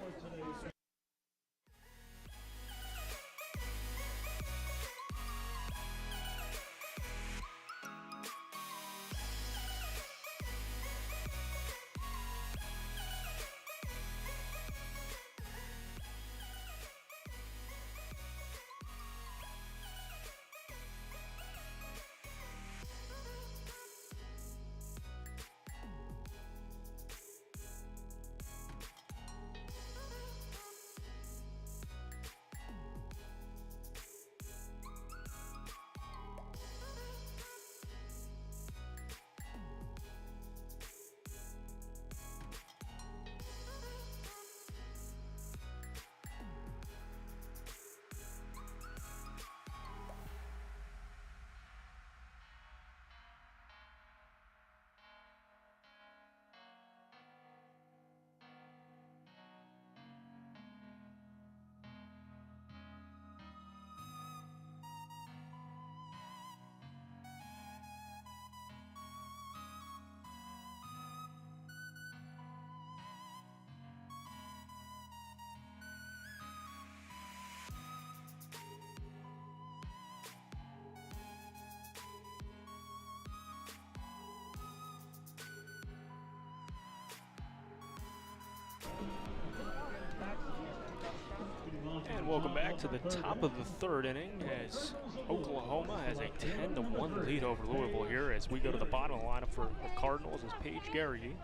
And welcome back to the top of the third inning as Oklahoma has a 10-1 lead over Louisville here as we go to the bottom of the lineup for the Cardinals as Paige Garrigy,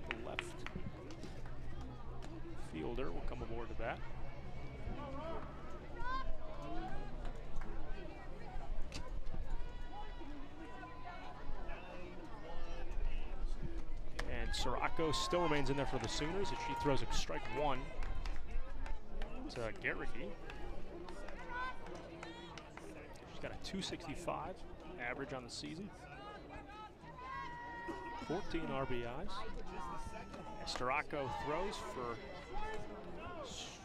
the left fielder, will come aboard to bat. And Sirocco still remains in there for the Sooners as she throws a strike 1. Garrigy. She's got a 265 average on the season. 14 RBIs. Sirocco throws for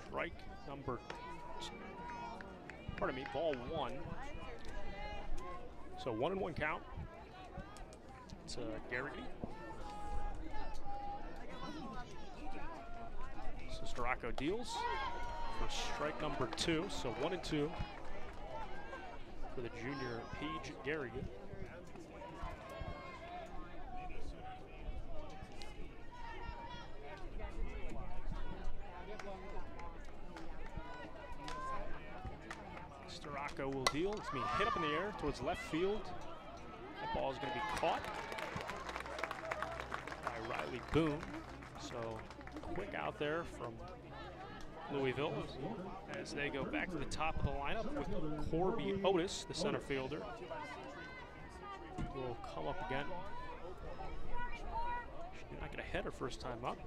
strike number, ball 1. So 1-1 count. It's Garrigy. So Sirocco deals for strike number 2, so 1-2 for the junior Paige Garrigy. Sirocco will deal. It's being hit up in the air towards left field. That ball is going to be caught by Riley Boone. So quick out there from Louisville as they go back to the top of the lineup with Corby Otis, the center fielder, will come up again. She's not going to hit her first time up.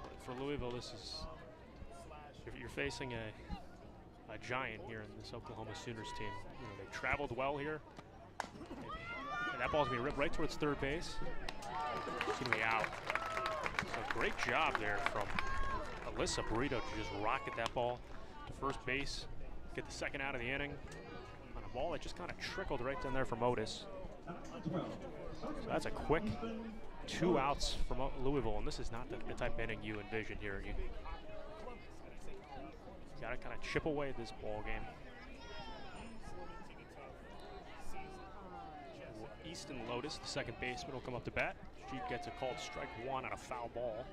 But for Louisville, this is, if you're facing a giant here in this Oklahoma Sooners team. You know, they traveled well here. And that ball's going to be ripped right towards third base. It's going to be out. So great job there from Alyssa Burrito to just rocket that ball to first base, get the second out of the inning on a ball that just kind of trickled right down there from Otis. So that's a quick 2 outs from Louisville, and this is not the type of inning you envision here. You got to kind of chip away at this ball game. Easton Lotus, the second baseman, will come up to bat. She gets a called strike 1 on a foul ball.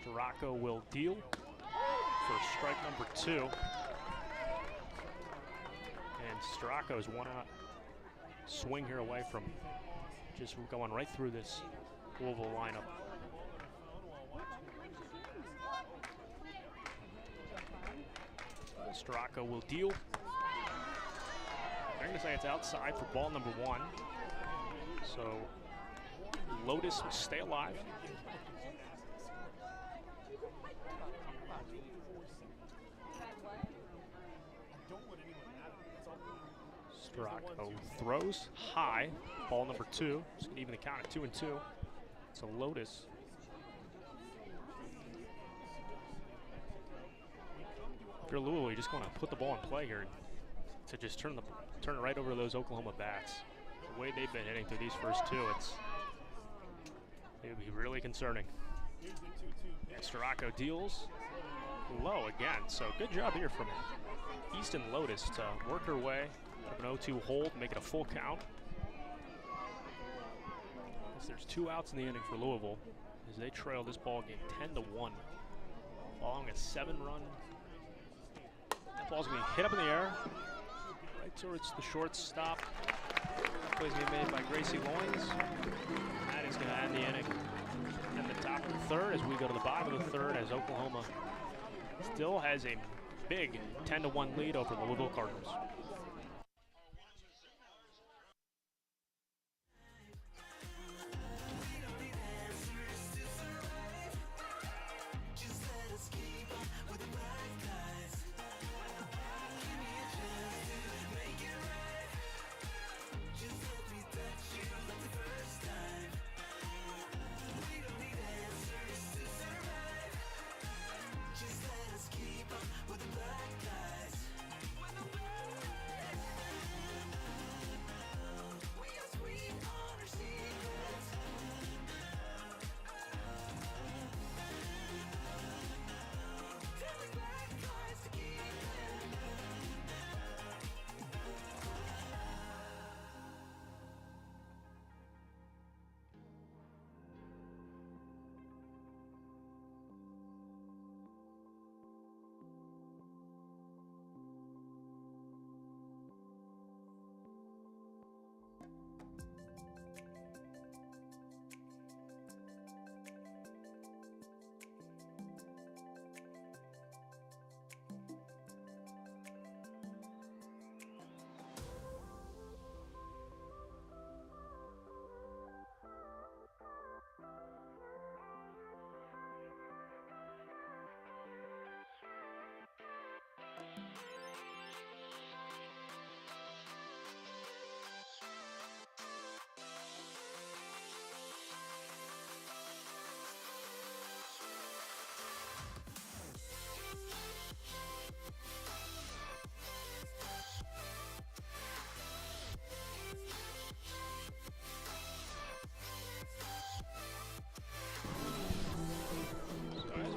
Sirocco will deal for strike number 2. And Stracco's one out swing here away from just going right through this Louisville lineup. Stracco will deal. I'm going to say it's outside for ball number 1. So Lotus will stay alive. Stracco throws high, ball number 2. It's going to even the count at 2-2. It's a Lotus. If you're Louisville, you just want to put the ball in play here to just turn it right over those Oklahoma bats. The way they've been hitting through these first 2, it would be really concerning. And Stracco deals low again. So good job here from Easton Lotus to work her way out of an 0-2 hold, make it a full count. As there's 2 outs in the inning for Louisville as they trail this ball game 10-1, following a 7-run. That ball's going to be hit up in the air, right towards the shortstop. Play's going to be made by Gracie Loins. That is going to end the inning. And the top of the 3rd as we go to the bottom of the 3rd as Oklahoma still has a big 10-1 lead over the Louisville Cardinals.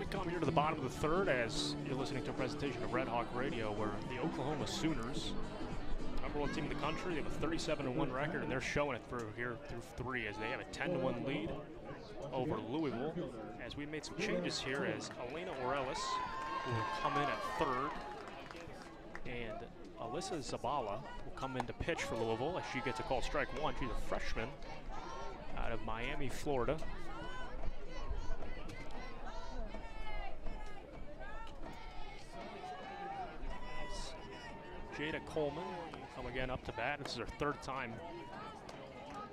Come here to the bottom of the 3rd as you're listening to a presentation of Red Hawk Radio, where the Oklahoma Sooners, #1 team in the country, they have a 37-1 record, and they're showing it through here through 3 as they have a 10-1 lead over Louisville. As we made some changes here, as Elena Orellis will come in at 3rd, and Alyssa Zabala will come in to pitch for Louisville as she gets a call strike 1. She's a freshman out of Miami, Florida. Jada Coleman come again up to bat. This is her 3rd time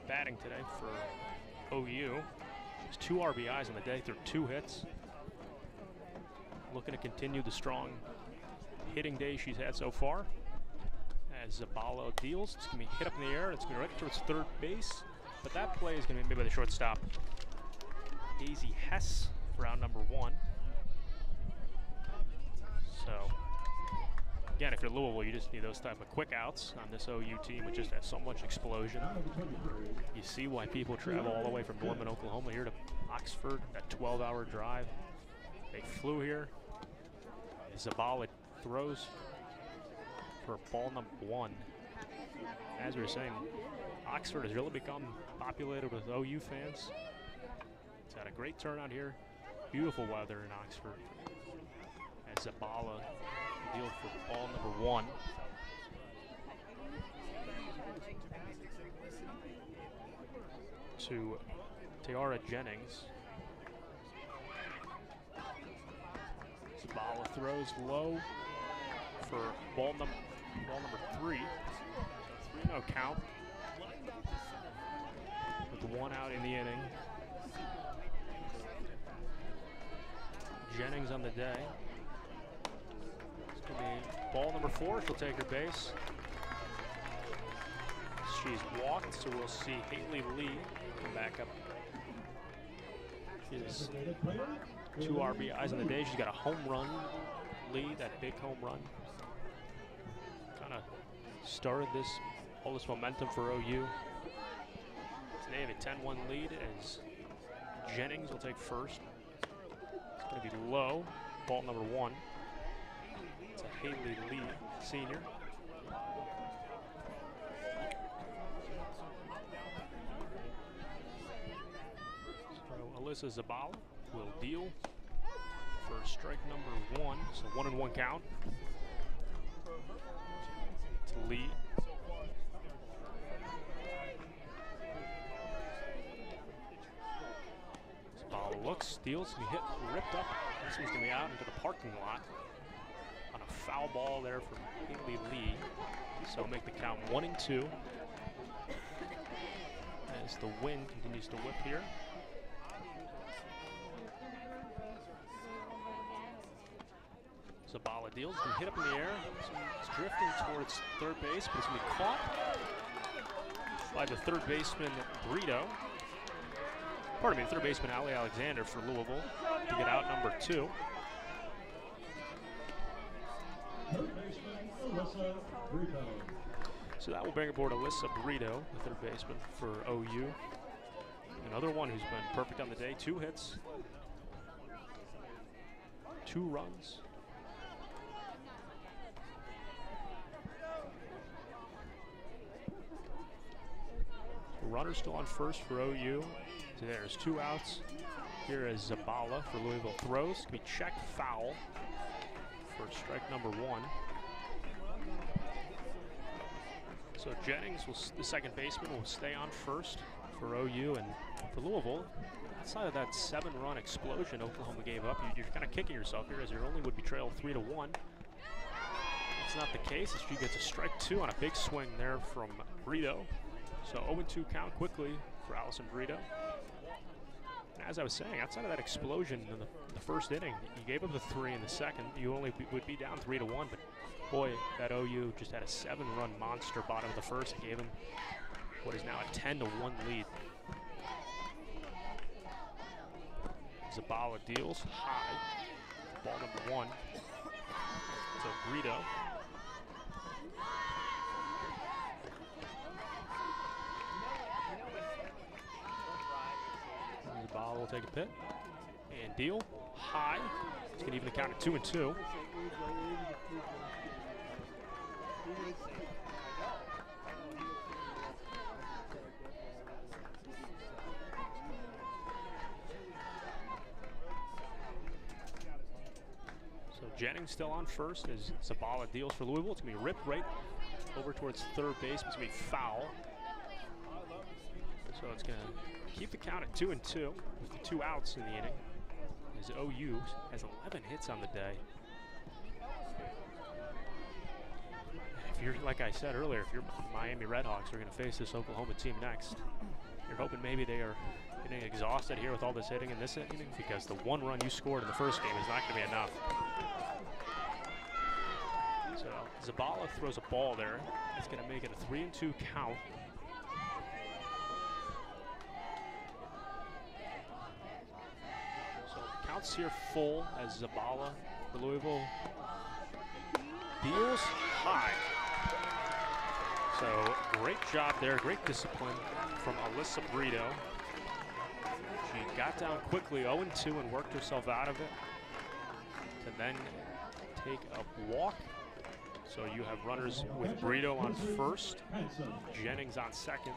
batting today for OU. She's 2 RBIs in the day through 2 hits. Looking to continue the strong hitting day she's had so far. As Zabala deals, it's going to be hit up in the air. It's going to be right towards 3rd base. But that play is going to be made by the shortstop, Daisy Hess, for round number 1. So, again, if you're Louisville, you just need those type of quick outs on this OU team, which just has so much explosion. You see why people travel all the way from Norman, Oklahoma here to Oxford, that 12-hour drive. They flew here. Zabala throws for ball number 1. As we were saying, Oxford has really become populated with OU fans. It's had a great turnout here. Beautiful weather in Oxford. as Zabala deal for ball number 1. To Tiara Jennings. Zabala throws low for ball number 3. 3-0 count. With 1 out in the inning. Jennings on the day. It's going to be ball number 4. She'll take her base. She's walked, so we'll see Haley Lee come back up. She has 2 RBIs on the day. She's got a home run lead, that big home run. Kind of started all this momentum for OU. Today they have a 10-1 lead as Jennings will take first. It's going to be low, ball number 1. It's a Haley Lee, senior. Alyssa Zabala will deal for strike number 1, so 1-1 count. To Lee. Zabala looks, deals, and hit, ripped up. This one's going to be out into the parking lot on a foul ball there from Haley Lee. So make the count 1-2 as the wind continues to whip here. Zabala deals, it's going to hit up in the air. It's drifting towards third base, but it's going to be caught by the third baseman, Brito. Pardon me, the third baseman, Ali Alexander for Louisville to get out number 2. Third baseman, Alyssa Brito. So that will bring aboard Alyssa Brito, the third baseman for OU. Another one who's been perfect on the day. 2 hits, 2 runs. Runner still on first for OU. So there's 2 outs. Here is Zabala for Louisville. Throws, can be checked foul for strike number 1. So Jennings, the second baseman, will stay on first for OU, and for Louisville, outside of that 7-run explosion Oklahoma gave up, you're kind of kicking yourself here as your only would be trailed 3-1. That's not the case as she gets a strike 2 on a big swing there from Brito. So 0-2 count quickly for Allison Brito. And as I was saying, outside of that explosion in the first inning, you gave up the 3 in the second. You only would be down 3-1, but boy, that OU just had a 7-run monster bottom of the first and gave them what is now a 10-1 lead. Zabala deals high, ball number 1 to Brito. Zabala will take a pit and deal high. It's going to even the count at 2-2. So Jennings still on first as Zabala deals for Louisville. It's going to be ripped right over towards third base. It's going to be foul. So it's going to keep the count at 2-2 with the 2 outs in the inning. As OU has 11 hits on the day. If you're, like I said earlier, if you're Miami Redhawks, are going to face this Oklahoma team next. You're hoping maybe they are getting exhausted here with all this hitting in this inning, because the 1 run you scored in the first game is not going to be enough. So Zabala throws a ball there. It's going to make it a 3-2 count. So counts here full as Zabala for Louisville deals high. So great job there, great discipline from Alyssa Brito. She got down quickly 0-2 and worked herself out of it to then take a walk. So you have runners with Brito on first, Jennings on second,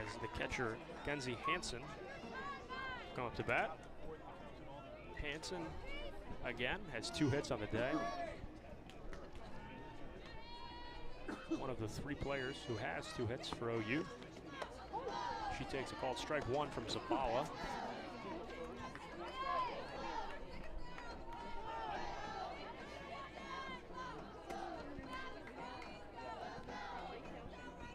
as the catcher Kenzie Hansen come up to bat. Hansen again, has 2 hits on the day. One of the 3 players who has 2 hits for OU. She takes a called strike 1 from Zabala.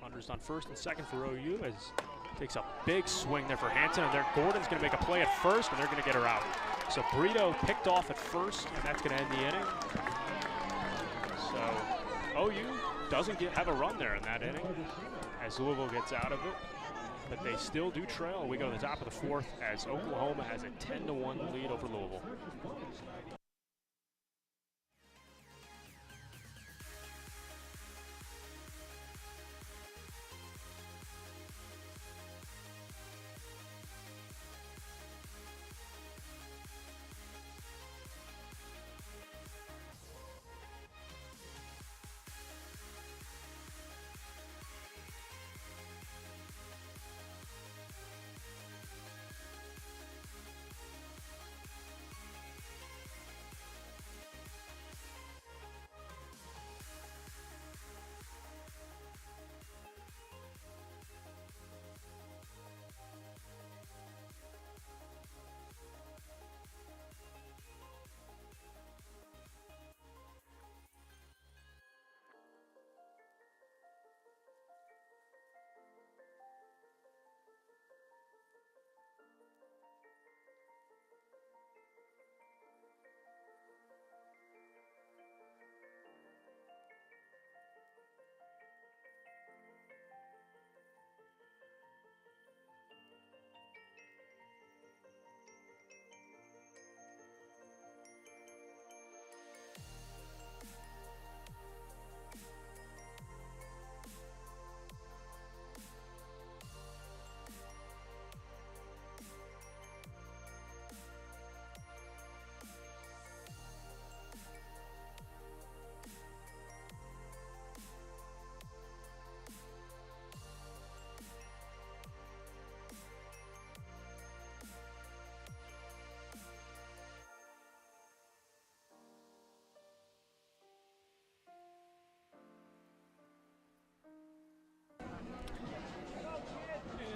Runners on first and second for OU as takes a big swing there for Hanson, and there Gordon's going to make a play at first, and they're going to get her out. So Brito picked off at first, and that's going to end the inning. So OU doesn't have a run there in that inning as Louisville gets out of it, but they still do trail. We go to the top of the 4th as Oklahoma has a 10-1 lead over Louisville.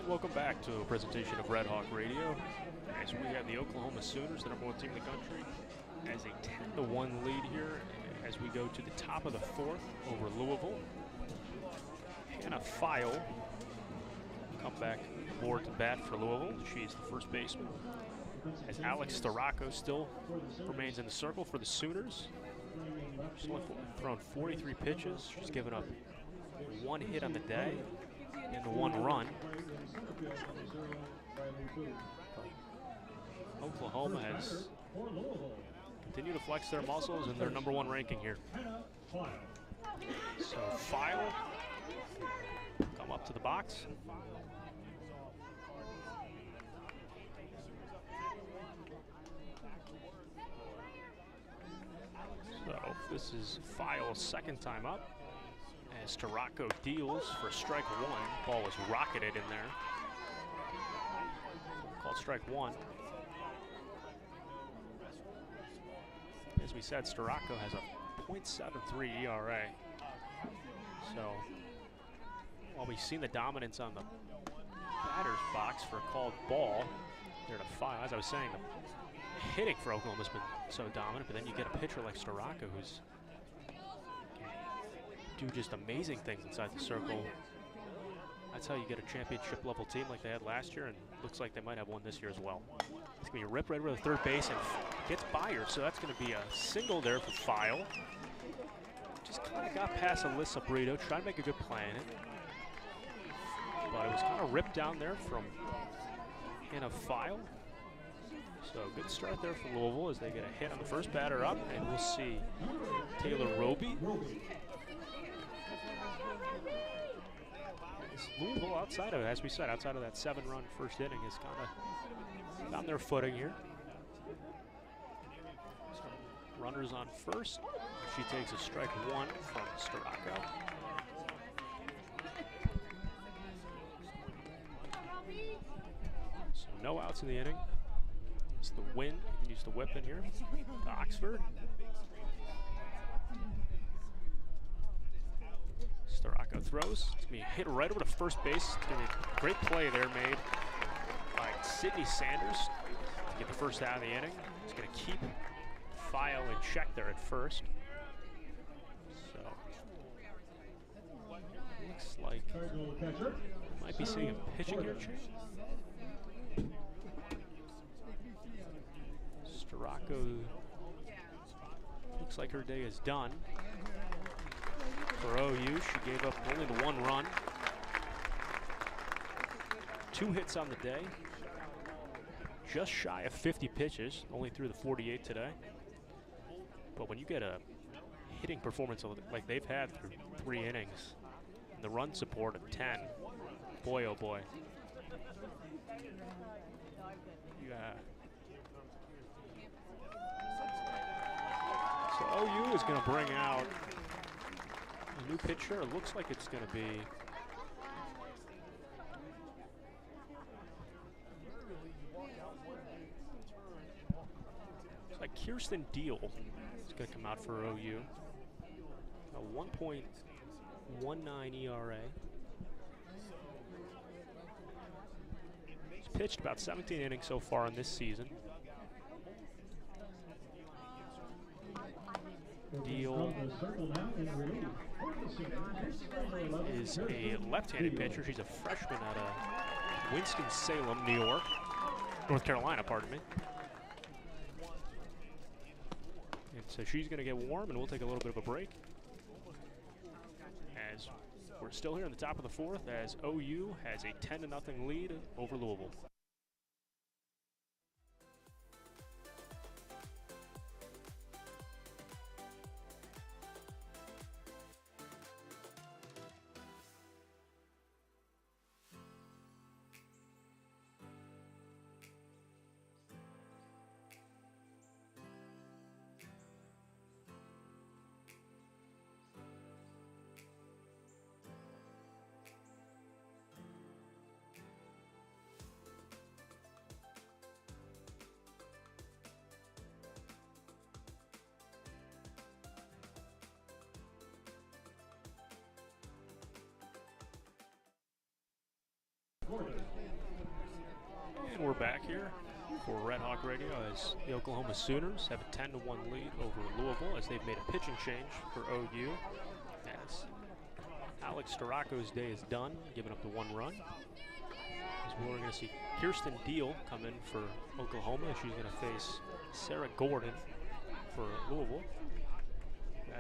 Welcome back to a presentation of Red Hawk Radio as we have the Oklahoma Sooners, the #1 team in the country, as a 10-1 lead here as we go to the top of the 4th over Louisville. Hannah File come back aboard to bat for Louisville. She's the first baseman. As Alex Staracco still remains in the circle for the Sooners. She's only thrown 43 pitches. She's given up 1 hit on the day and 1 run. Oklahoma has continued to flex their muscles in their #1 ranking here. So File come up to the box. So this is File's 2nd time up. As Taracco deals for strike 1. Ball was rocketed in there. Called strike 1. As we said, Staracco has a .73 ERA. So while we've seen the dominance on the batter's box for a called ball, there to File. As I was saying, the hitting for Oklahoma's been so dominant, but then you get a pitcher like Staracco who's do just amazing things inside the circle. That's how you get a championship level team like they had last year, and looks like they might have one this year as well. It's gonna be a rip right over the 3rd base and gets by her, so that's gonna be a single there for File. Just kind of got past Alyssa Brito, trying to make a good play in it. But it was kind of ripped down there from Hannah File. So good start there for Louisville as they get a hit on the first batter up, and we'll see Taylor Roby. Louisville outside of it, as we said, outside of that 7-run first inning, has kind of found their footing here. So runners on first. She takes a strike 1 from Staracco. So no outs in the inning. It's the wind continues Use the whip in here to Oxford. Storako throws. It's going to be hit right over to first base. It's going to be a great play there made by Sydney Sanders to get the first out of the inning. He's going to keep File in check there at first. So, looks like might be seeing a pitching here change. Storako looks like her day is done. For OU, she gave up only the 1 run. 2 hits on the day. Just shy of 50 pitches, only threw the 48 today. But when you get a hitting performance like they've had through 3 innings, and the run support of 10, boy oh boy. So OU is going to bring out a new pitcher. It looks like it's going to be Kirsten Deal is going to come out for OU. A 1.19 ERA. He's pitched about 17 innings so far in this season. Deal is a left-handed pitcher. She's a freshman out of Winston-Salem, North Carolina, pardon me. And so she's going to get warm, and we'll take a little bit of a break. As we're still here in the top of the 4th, as OU has a 10-0 lead over Louisville. And we're back here for Red Hawk Radio as the Oklahoma Sooners have a 10-1 lead over Louisville as they've made a pitching change for OU. As Alex Storako's day is done, giving up the 1 run. As we're going to see Kirsten Deal come in for Oklahoma. She's going to face Sarah Gordon for Louisville.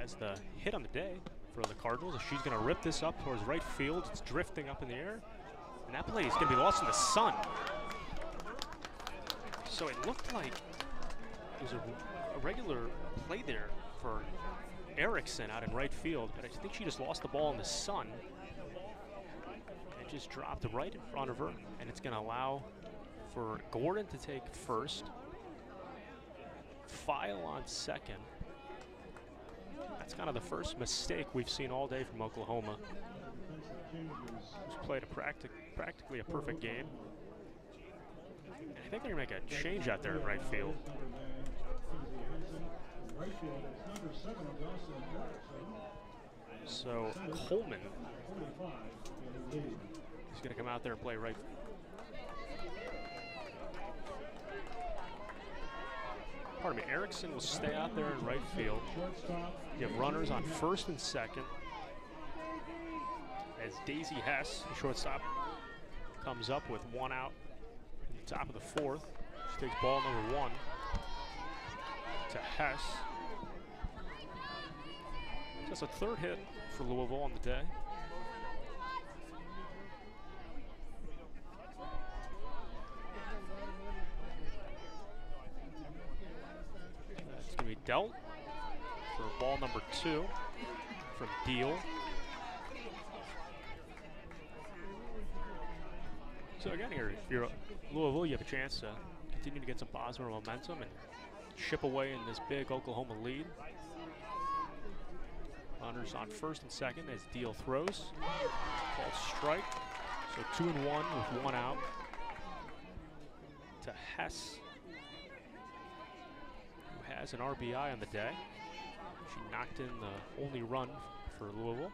As the hit on the day for the Cardinals, she's going to rip this up towards right field. It's drifting up in the air. And that play is going to be lost in the sun. So it looked like it was a regular play there for Erickson out in right field, but I think she just lost the ball in the sun. It just dropped right in front of her, and it's going to allow for Gordon to take first, File on second. That's kind of the first mistake we've seen all day from Oklahoma. Who's played practically a perfect game. And I think they're going to make a change out there in right field. So Coleman is going to come out there and play right. Pardon me, Erickson will stay out there in right field. You have runners on first and second. As Daisy Hess, the shortstop, comes up with 1 out in the top of the 4th. She takes ball number 1 to Hess. That's a 3rd hit for Louisville on the day. It's going to be dealt for ball number 2 from Deal. So again here, if you're Louisville, you have a chance to continue to get some positive momentum and chip away in this big Oklahoma lead. Runners on first and second as Deal throws. Called strike. So 2-1 with 1 out to Hess. has an RBI on the day. She knocked in the only run for Louisville.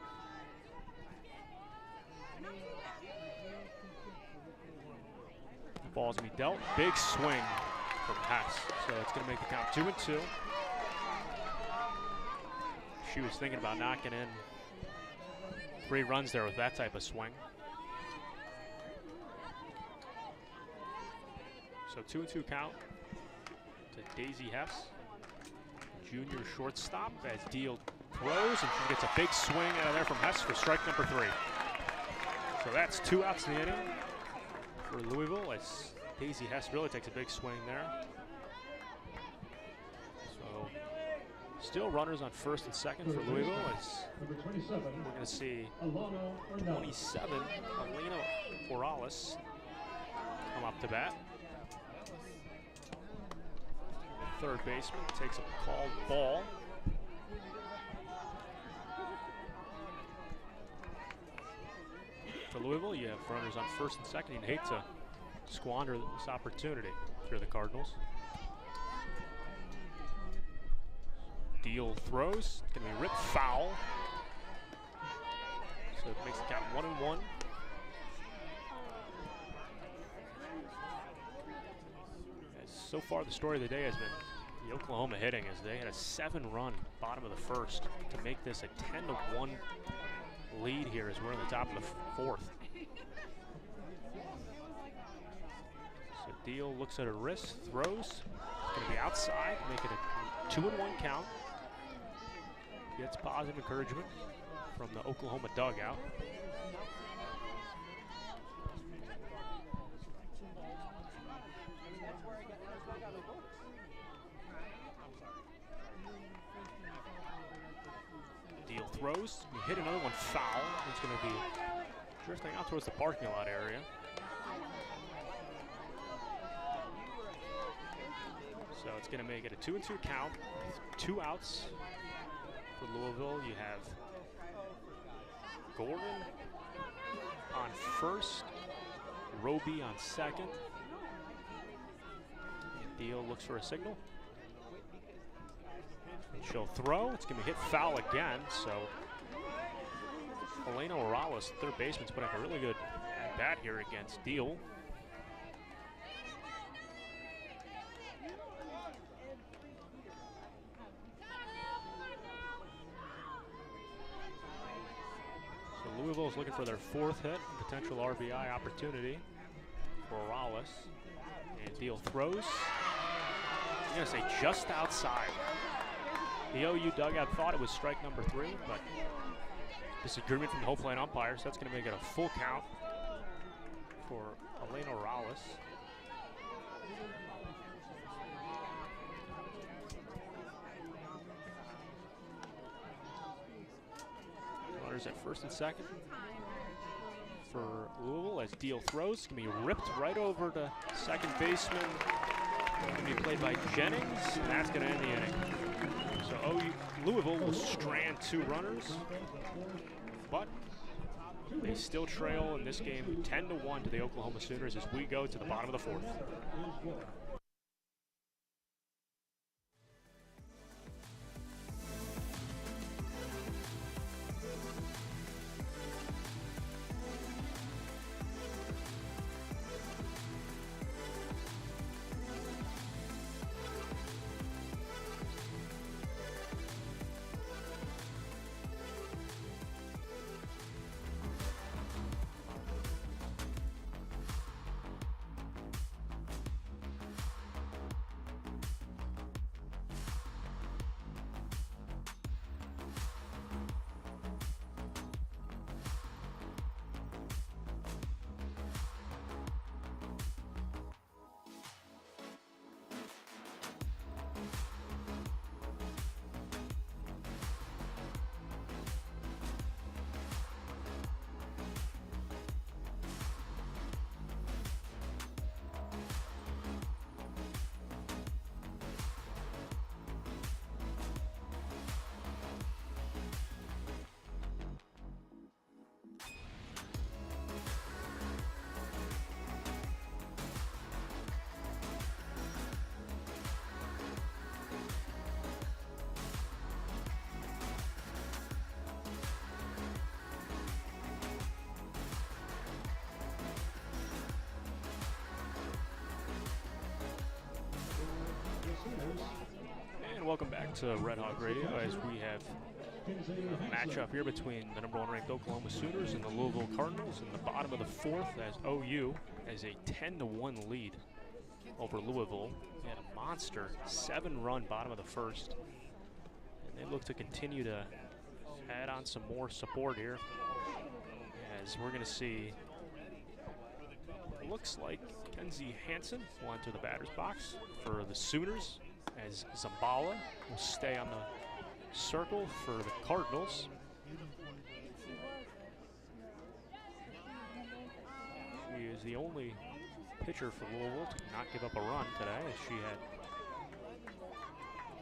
The ball's gonna be dealt. Big swing from Hess. So it's gonna make the count 2-2. She was thinking about knocking in 3 runs there with that type of swing. So 2-2 count to Daisy Hess, junior shortstop, as Deal throws, and she gets a big swing out of there from Hess for strike number 3. So that's 2 outs in the inning for Louisville, as Daisy Hess really takes a big swing there. So still runners on first and second for Louisville, as Number 27, we're going to see Alana Ornelas. 27, Elena Morales, come up to bat. Third baseman takes a called ball. For Louisville, you have runners on first and second. You'd hate to squander this opportunity if you're the Cardinals. Deal throws, gonna be ripped foul. So it makes the count 1-1. As so far, the story of the day has been the Oklahoma hitting, as they had a 7-run bottom of the first to make this a 10-1 lead here as we're in the top of the fourth. So Deal looks at her wrist, throws. It's going to be outside, make it a 2-1 count. Gets positive encouragement from the Oklahoma dugout. Deal throws, we hit another one foul. It's going to be drifting out towards the parking lot area. So it's going to make it a 2-2 count with 2 outs for Louisville. You have Gordon on first, Roby on second. Deal looks for a signal. She'll throw. It's going to be hit foul again. So Elena Morales, third baseman's put up a really good at-bat here against Deal. So Louisville's looking for their 4th hit, potential RBI opportunity for Morales. And Deal throws. I'm going to say just outside. The OU dugout thought it was strike number 3, but disagreement from the whole plate umpire, so that's going to make it a full count for Elena Morales. Runners at first and second for Louisville as Deal throws. It's going to be ripped right over to second baseman. It's going to be played by Jennings, and that's going to end the inning. So Louisville will strand 2 runners, but they still trail in this game 10-1 to the Oklahoma Sooners as we go to the bottom of the 4th. And welcome back to Red Hawk Radio as we have a matchup here between the #1 ranked Oklahoma Sooners and the Louisville Cardinals in the bottom of the fourth, as OU has a 10-1 lead over Louisville. They had a monster 7-run bottom of the first, and they look to continue to add on some more support here, as we're going to see, looks like Kenzie Hansen will enter the batter's box for the Sooners, as Zambala will stay on the circle for the Cardinals. She is the only pitcher for Louisville to not give up a run today, as she had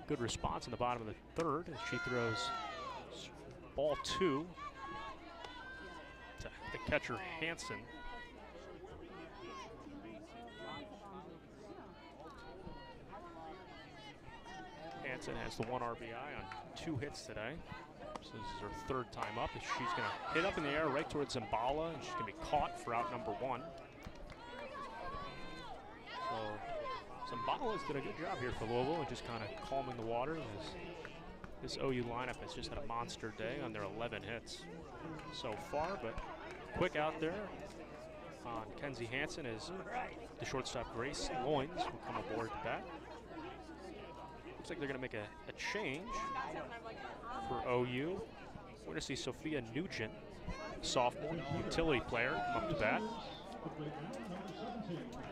good response in the bottom of the third, as she throws ball 2 to the catcher Hansen. Hansen has the 1 RBI on 2 hits today. So this is her 3rd time up, as she's going to hit up in the air right towards Zambala, and she's going to be caught for out number 1. So Zambala's did a good job here for Louisville and just kind of calming the water, as this OU lineup has just had a monster day on their 11 hits so far. But quick out there on Kenzie Hansen as the shortstop Grace Loins will come aboard to bat. Looks like they're going to make a change for OU. We're going to see Sophia Nugent, sophomore utility player, come up to bat.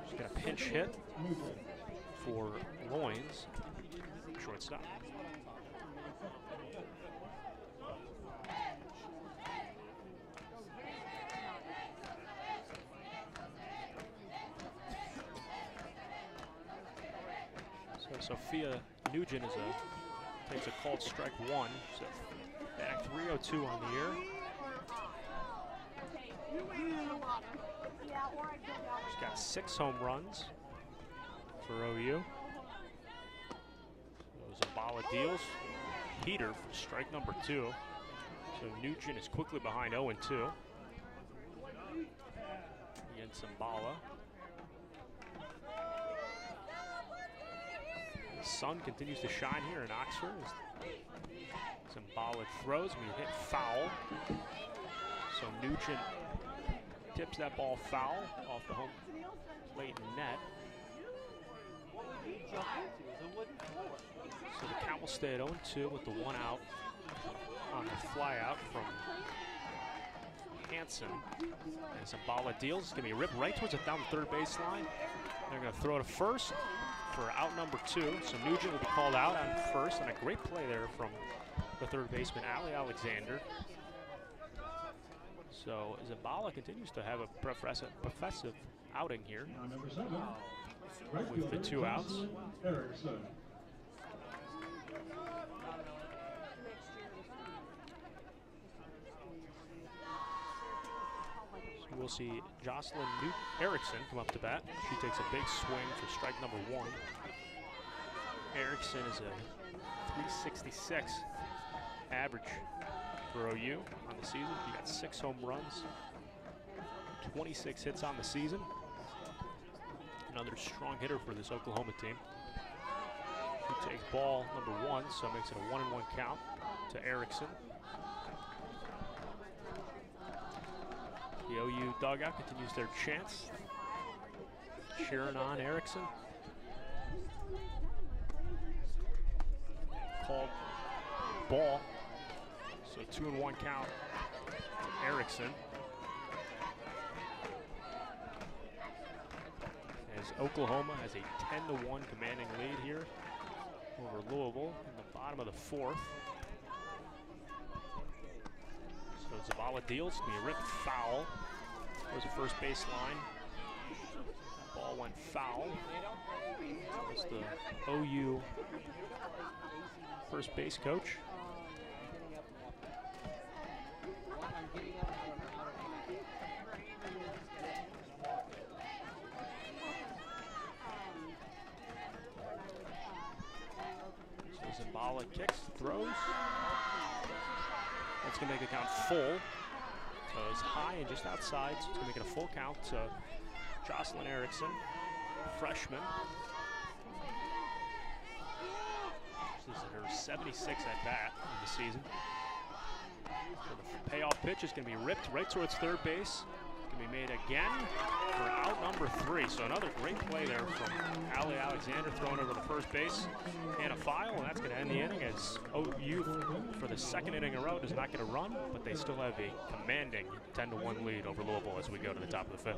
She's got a pinch hit for Loins, shortstop. So Sophia Nugent takes a called strike 1. So back 302 on the year. She's got 6 home runs for OU. Zambala deals Peter for strike number 2. So Nugent is quickly behind 0-2. Against Zambala. The sun continues to shine here in Oxford. Zambala throws, and we hit foul. So Nugent tips that ball foul off the home plate net. So the count will stay at 0-2 with the 1 out on the fly out from Hansen. And Zambala deals. It's going to be ripped right towards it down the 3rd baseline. They're going to throw to first for out number 2. So Nugent will be called out on first, and a great play there from the 3rd baseman, Allie Alexander. So Zambala continues to have a professive outing here with the 2 outs. So we'll see Jocelyn Erickson come up to bat. She takes a big swing for strike number 1. Erickson is a 366 average for OU on the season. He got 6 home runs, 26 hits on the season. Another strong hitter for this Oklahoma team. He takes ball number 1, so makes it a 1-1 count to Erickson. The OU dugout continues their chants, cheering on Erickson. Called ball, so 2-1 count to Erickson. As Oklahoma has a 10-1 commanding lead here over Louisville in the bottom of the 4th. So Zambala deals, it's going to be ripped foul. There's a first baseline. Ball went foul. It's the OU first base coach. So Zambala kicks, throws. That's going to make the count full. So it's high and just outside, so it's going to make it a full count to Jocelyn Erickson, freshman. 76 at bat in the season. So the payoff pitch is going to be ripped right towards third base. It's going to be made again for out number 3. So another great play there from Ali Alexander, thrown over the first base and a foul, and that's going to end the inning as OU for the second inning in a row does not get a run, but they still have a commanding 10-1 lead over Louisville as we go to the top of the 5th.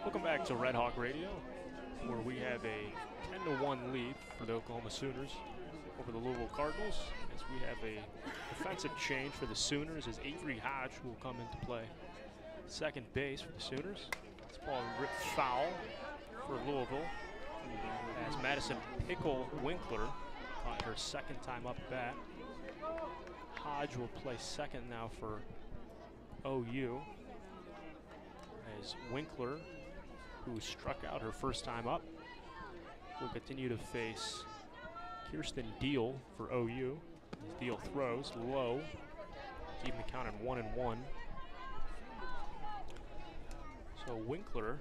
Welcome back to Red Hawk Radio, where we have a 10-1 lead for the Oklahoma Sooners over the Louisville Cardinals, as we have a defensive change for the Sooners as Avery Hodge will come into play. Second base for the Sooners. This ball ripped foul for Louisville as Madison Pickle Winkler caught her second time up bat. Hodge will play second now for OU as Winkler, who struck out her first time up, will continue to face Kirsten Deal for OU. As Deal throws low, keeping the count at 1-1. So Winkler,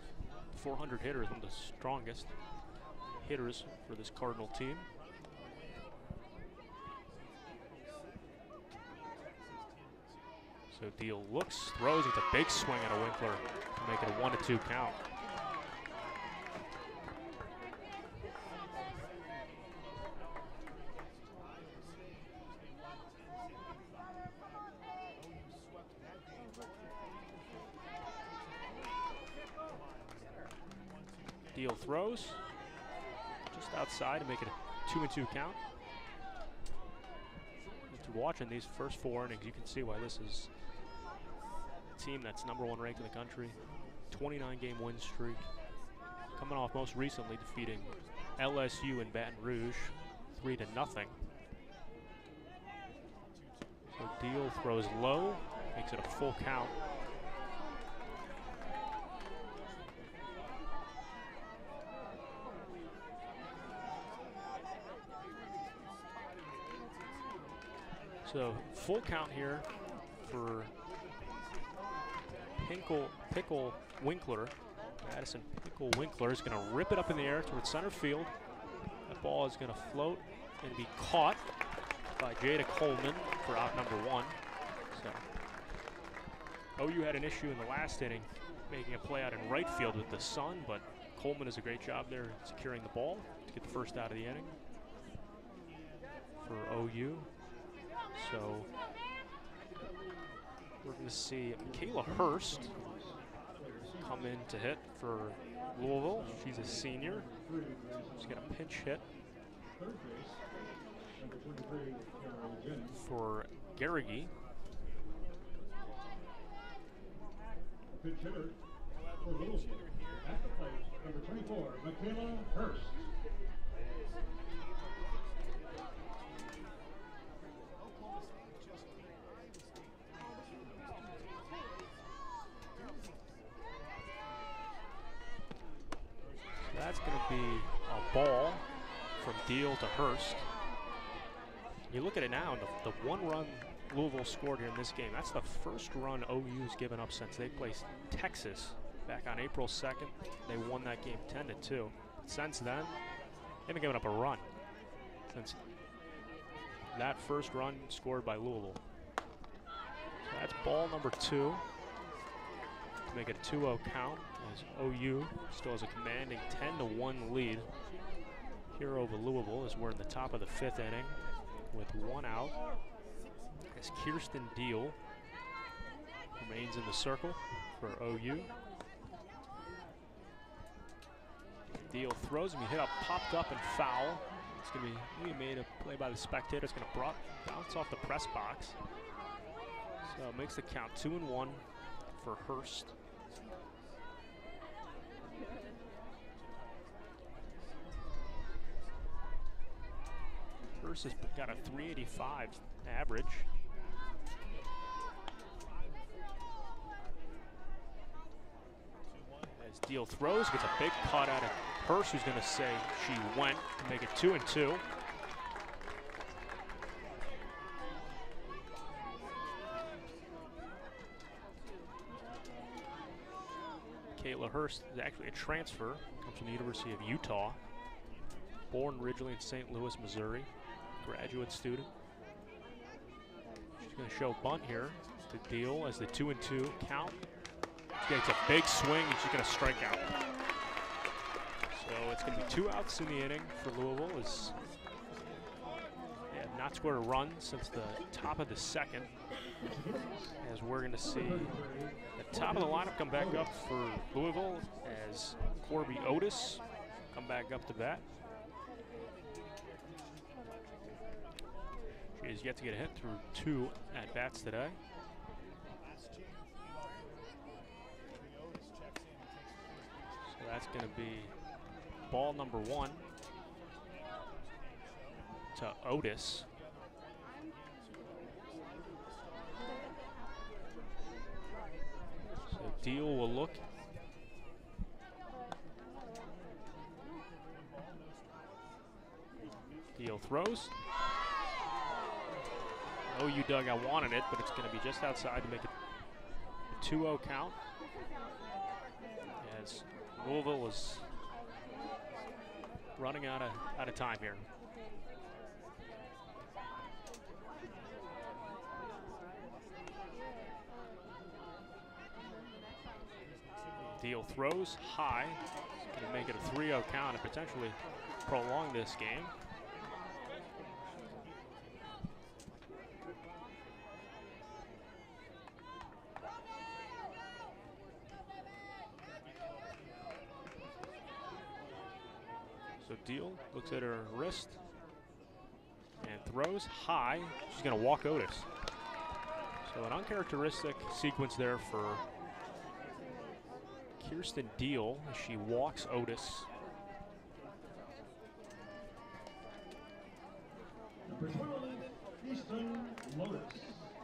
400 hitters, one of the strongest hitters for this Cardinal team. So Deal looks, throws, it's a big swing at a Winkler to make it a 1-2 count. Deal throws just outside to make it a 2-2 count. After watching these first 4 innings, you can see why this is a team that's #1 ranked in the country, 29-game win streak, coming off most recently defeating LSU in Baton Rouge 3-0. So Deal throws low, makes it a full count. So full count here for Pickle Winkler. Madison Pickle Winkler is going to rip it up in the air towards center field. That ball is going to float and be caught by Jada Coleman for out number 1. So OU had an issue in the last inning making a play out in right field with the sun, but Coleman does a great job there securing the ball to get the first out of the inning for OU. So we're going to see Michaela Hurst come in to hit for Louisville. She's a senior. She's got a pinch hit for Garrigy. Pitch hitter for Louisville. At the plate, number 24, Michaela Hurst. That's going to be a ball from Deal to Hurst. You look at it now, and the one run Louisville scored here in this game, that's the first run OU's given up since they placed Texas back on April 2nd. They won that game 10-2. But since then, they haven't given up a run since that first run scored by Louisville. So that's ball number 2 to make it a 2-0 count, as OU still has a commanding 10-1 lead here over Louisville as we're in the top of the 5th inning with 1 out, as Kirsten Deal remains in the circle for OU. Deal throws him, he hit up, popped up and foul. It's going to be made a play by the spectator. It's going to bounce off the press box. So it makes the count 2-1 for Hurst. Hurst has got a 385 average. As Deal throws, gets a big cut out of Hurst, who's going to say she went to make it 2-2. Kayla Hurst is actually a transfer, comes from the University of Utah. Born originally in St. Louis, Missouri. Graduate student. She's going to show bunt here to Deal as the 2-2 count. She gets a big swing and she's going to strike out. So it's going to be 2 outs in the inning for Louisville, as they have not scored a run since the top of the 2nd. As we're going to see the top of the lineup come back up for Louisville as Corby Otis come back up to bat. She has yet to get a hit through 2 at-bats today. So that's going to be ball number 1 to Otis. So Deal will look. Deal throws. OU dugout wanted it, but it's going to be just outside to make it a 2-0 count, as Louisville is running out of time here. Deal throws high. It's going to make it a 3-0 count and potentially prolong this game. So Deal looks at her wrist and throws high. She's going to walk Otis. So an uncharacteristic sequence there for Kirsten Deal as she walks Otis. Number 12, Easton Lotus.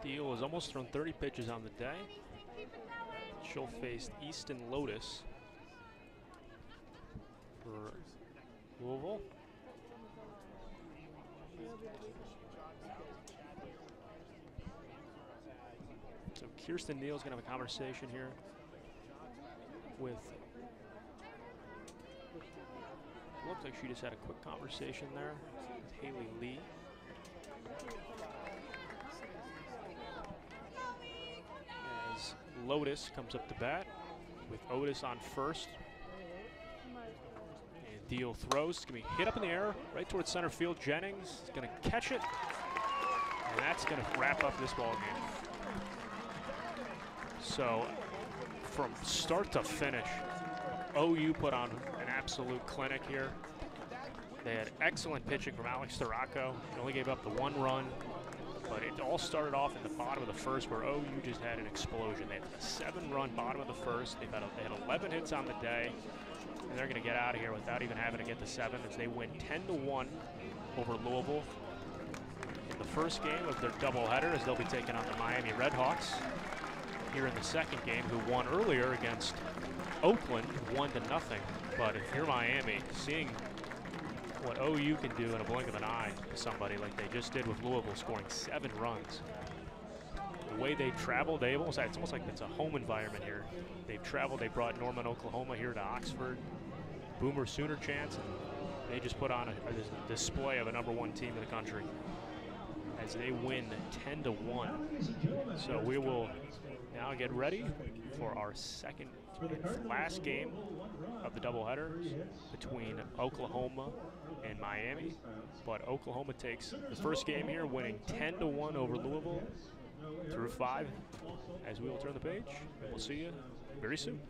Deal has almost thrown 30 pitches on the day. She'll face Easton Lotus for Louisville. So Kirsten Deal is going to have a conversation here with, looks like she just had a quick conversation there with Haley Lee. As Lotus comes up to bat with Otis on first. And Deal throws. It's going to be hit up in the air right towards center field. Jennings is going to catch it. And that's going to wrap up this ball game. So from start to finish, OU put on an absolute clinic here. They had excellent pitching from Alex Thoracco. He only gave up the 1 run. But it all started off in the bottom of the first where OU just had an explosion. They had a 7-run bottom of the first. They had 11 hits on the day, and they're going to get out of here without even having to get to 7 as they win 10-1 over Louisville in the first game of their doubleheader, as they'll be taking on the Miami Redhawks here in the second game, who won earlier against Oakland 1-0. But if you're Miami, seeing what OU can do in a blink of an eye to somebody like they just did with Louisville, scoring 7 runs. The way they traveled, it's almost like it's a home environment here. They've traveled, they brought Norman, Oklahoma here to Oxford, Boomer Sooner chants, and they just put on a display of a #1 team in the country as they win 10-1. So we will now get ready for our second and last game of the doubleheader between Oklahoma and Miami. But Oklahoma takes the first game here, winning 10-1 over Louisville through 5, as we will turn the page, and we'll see you very soon.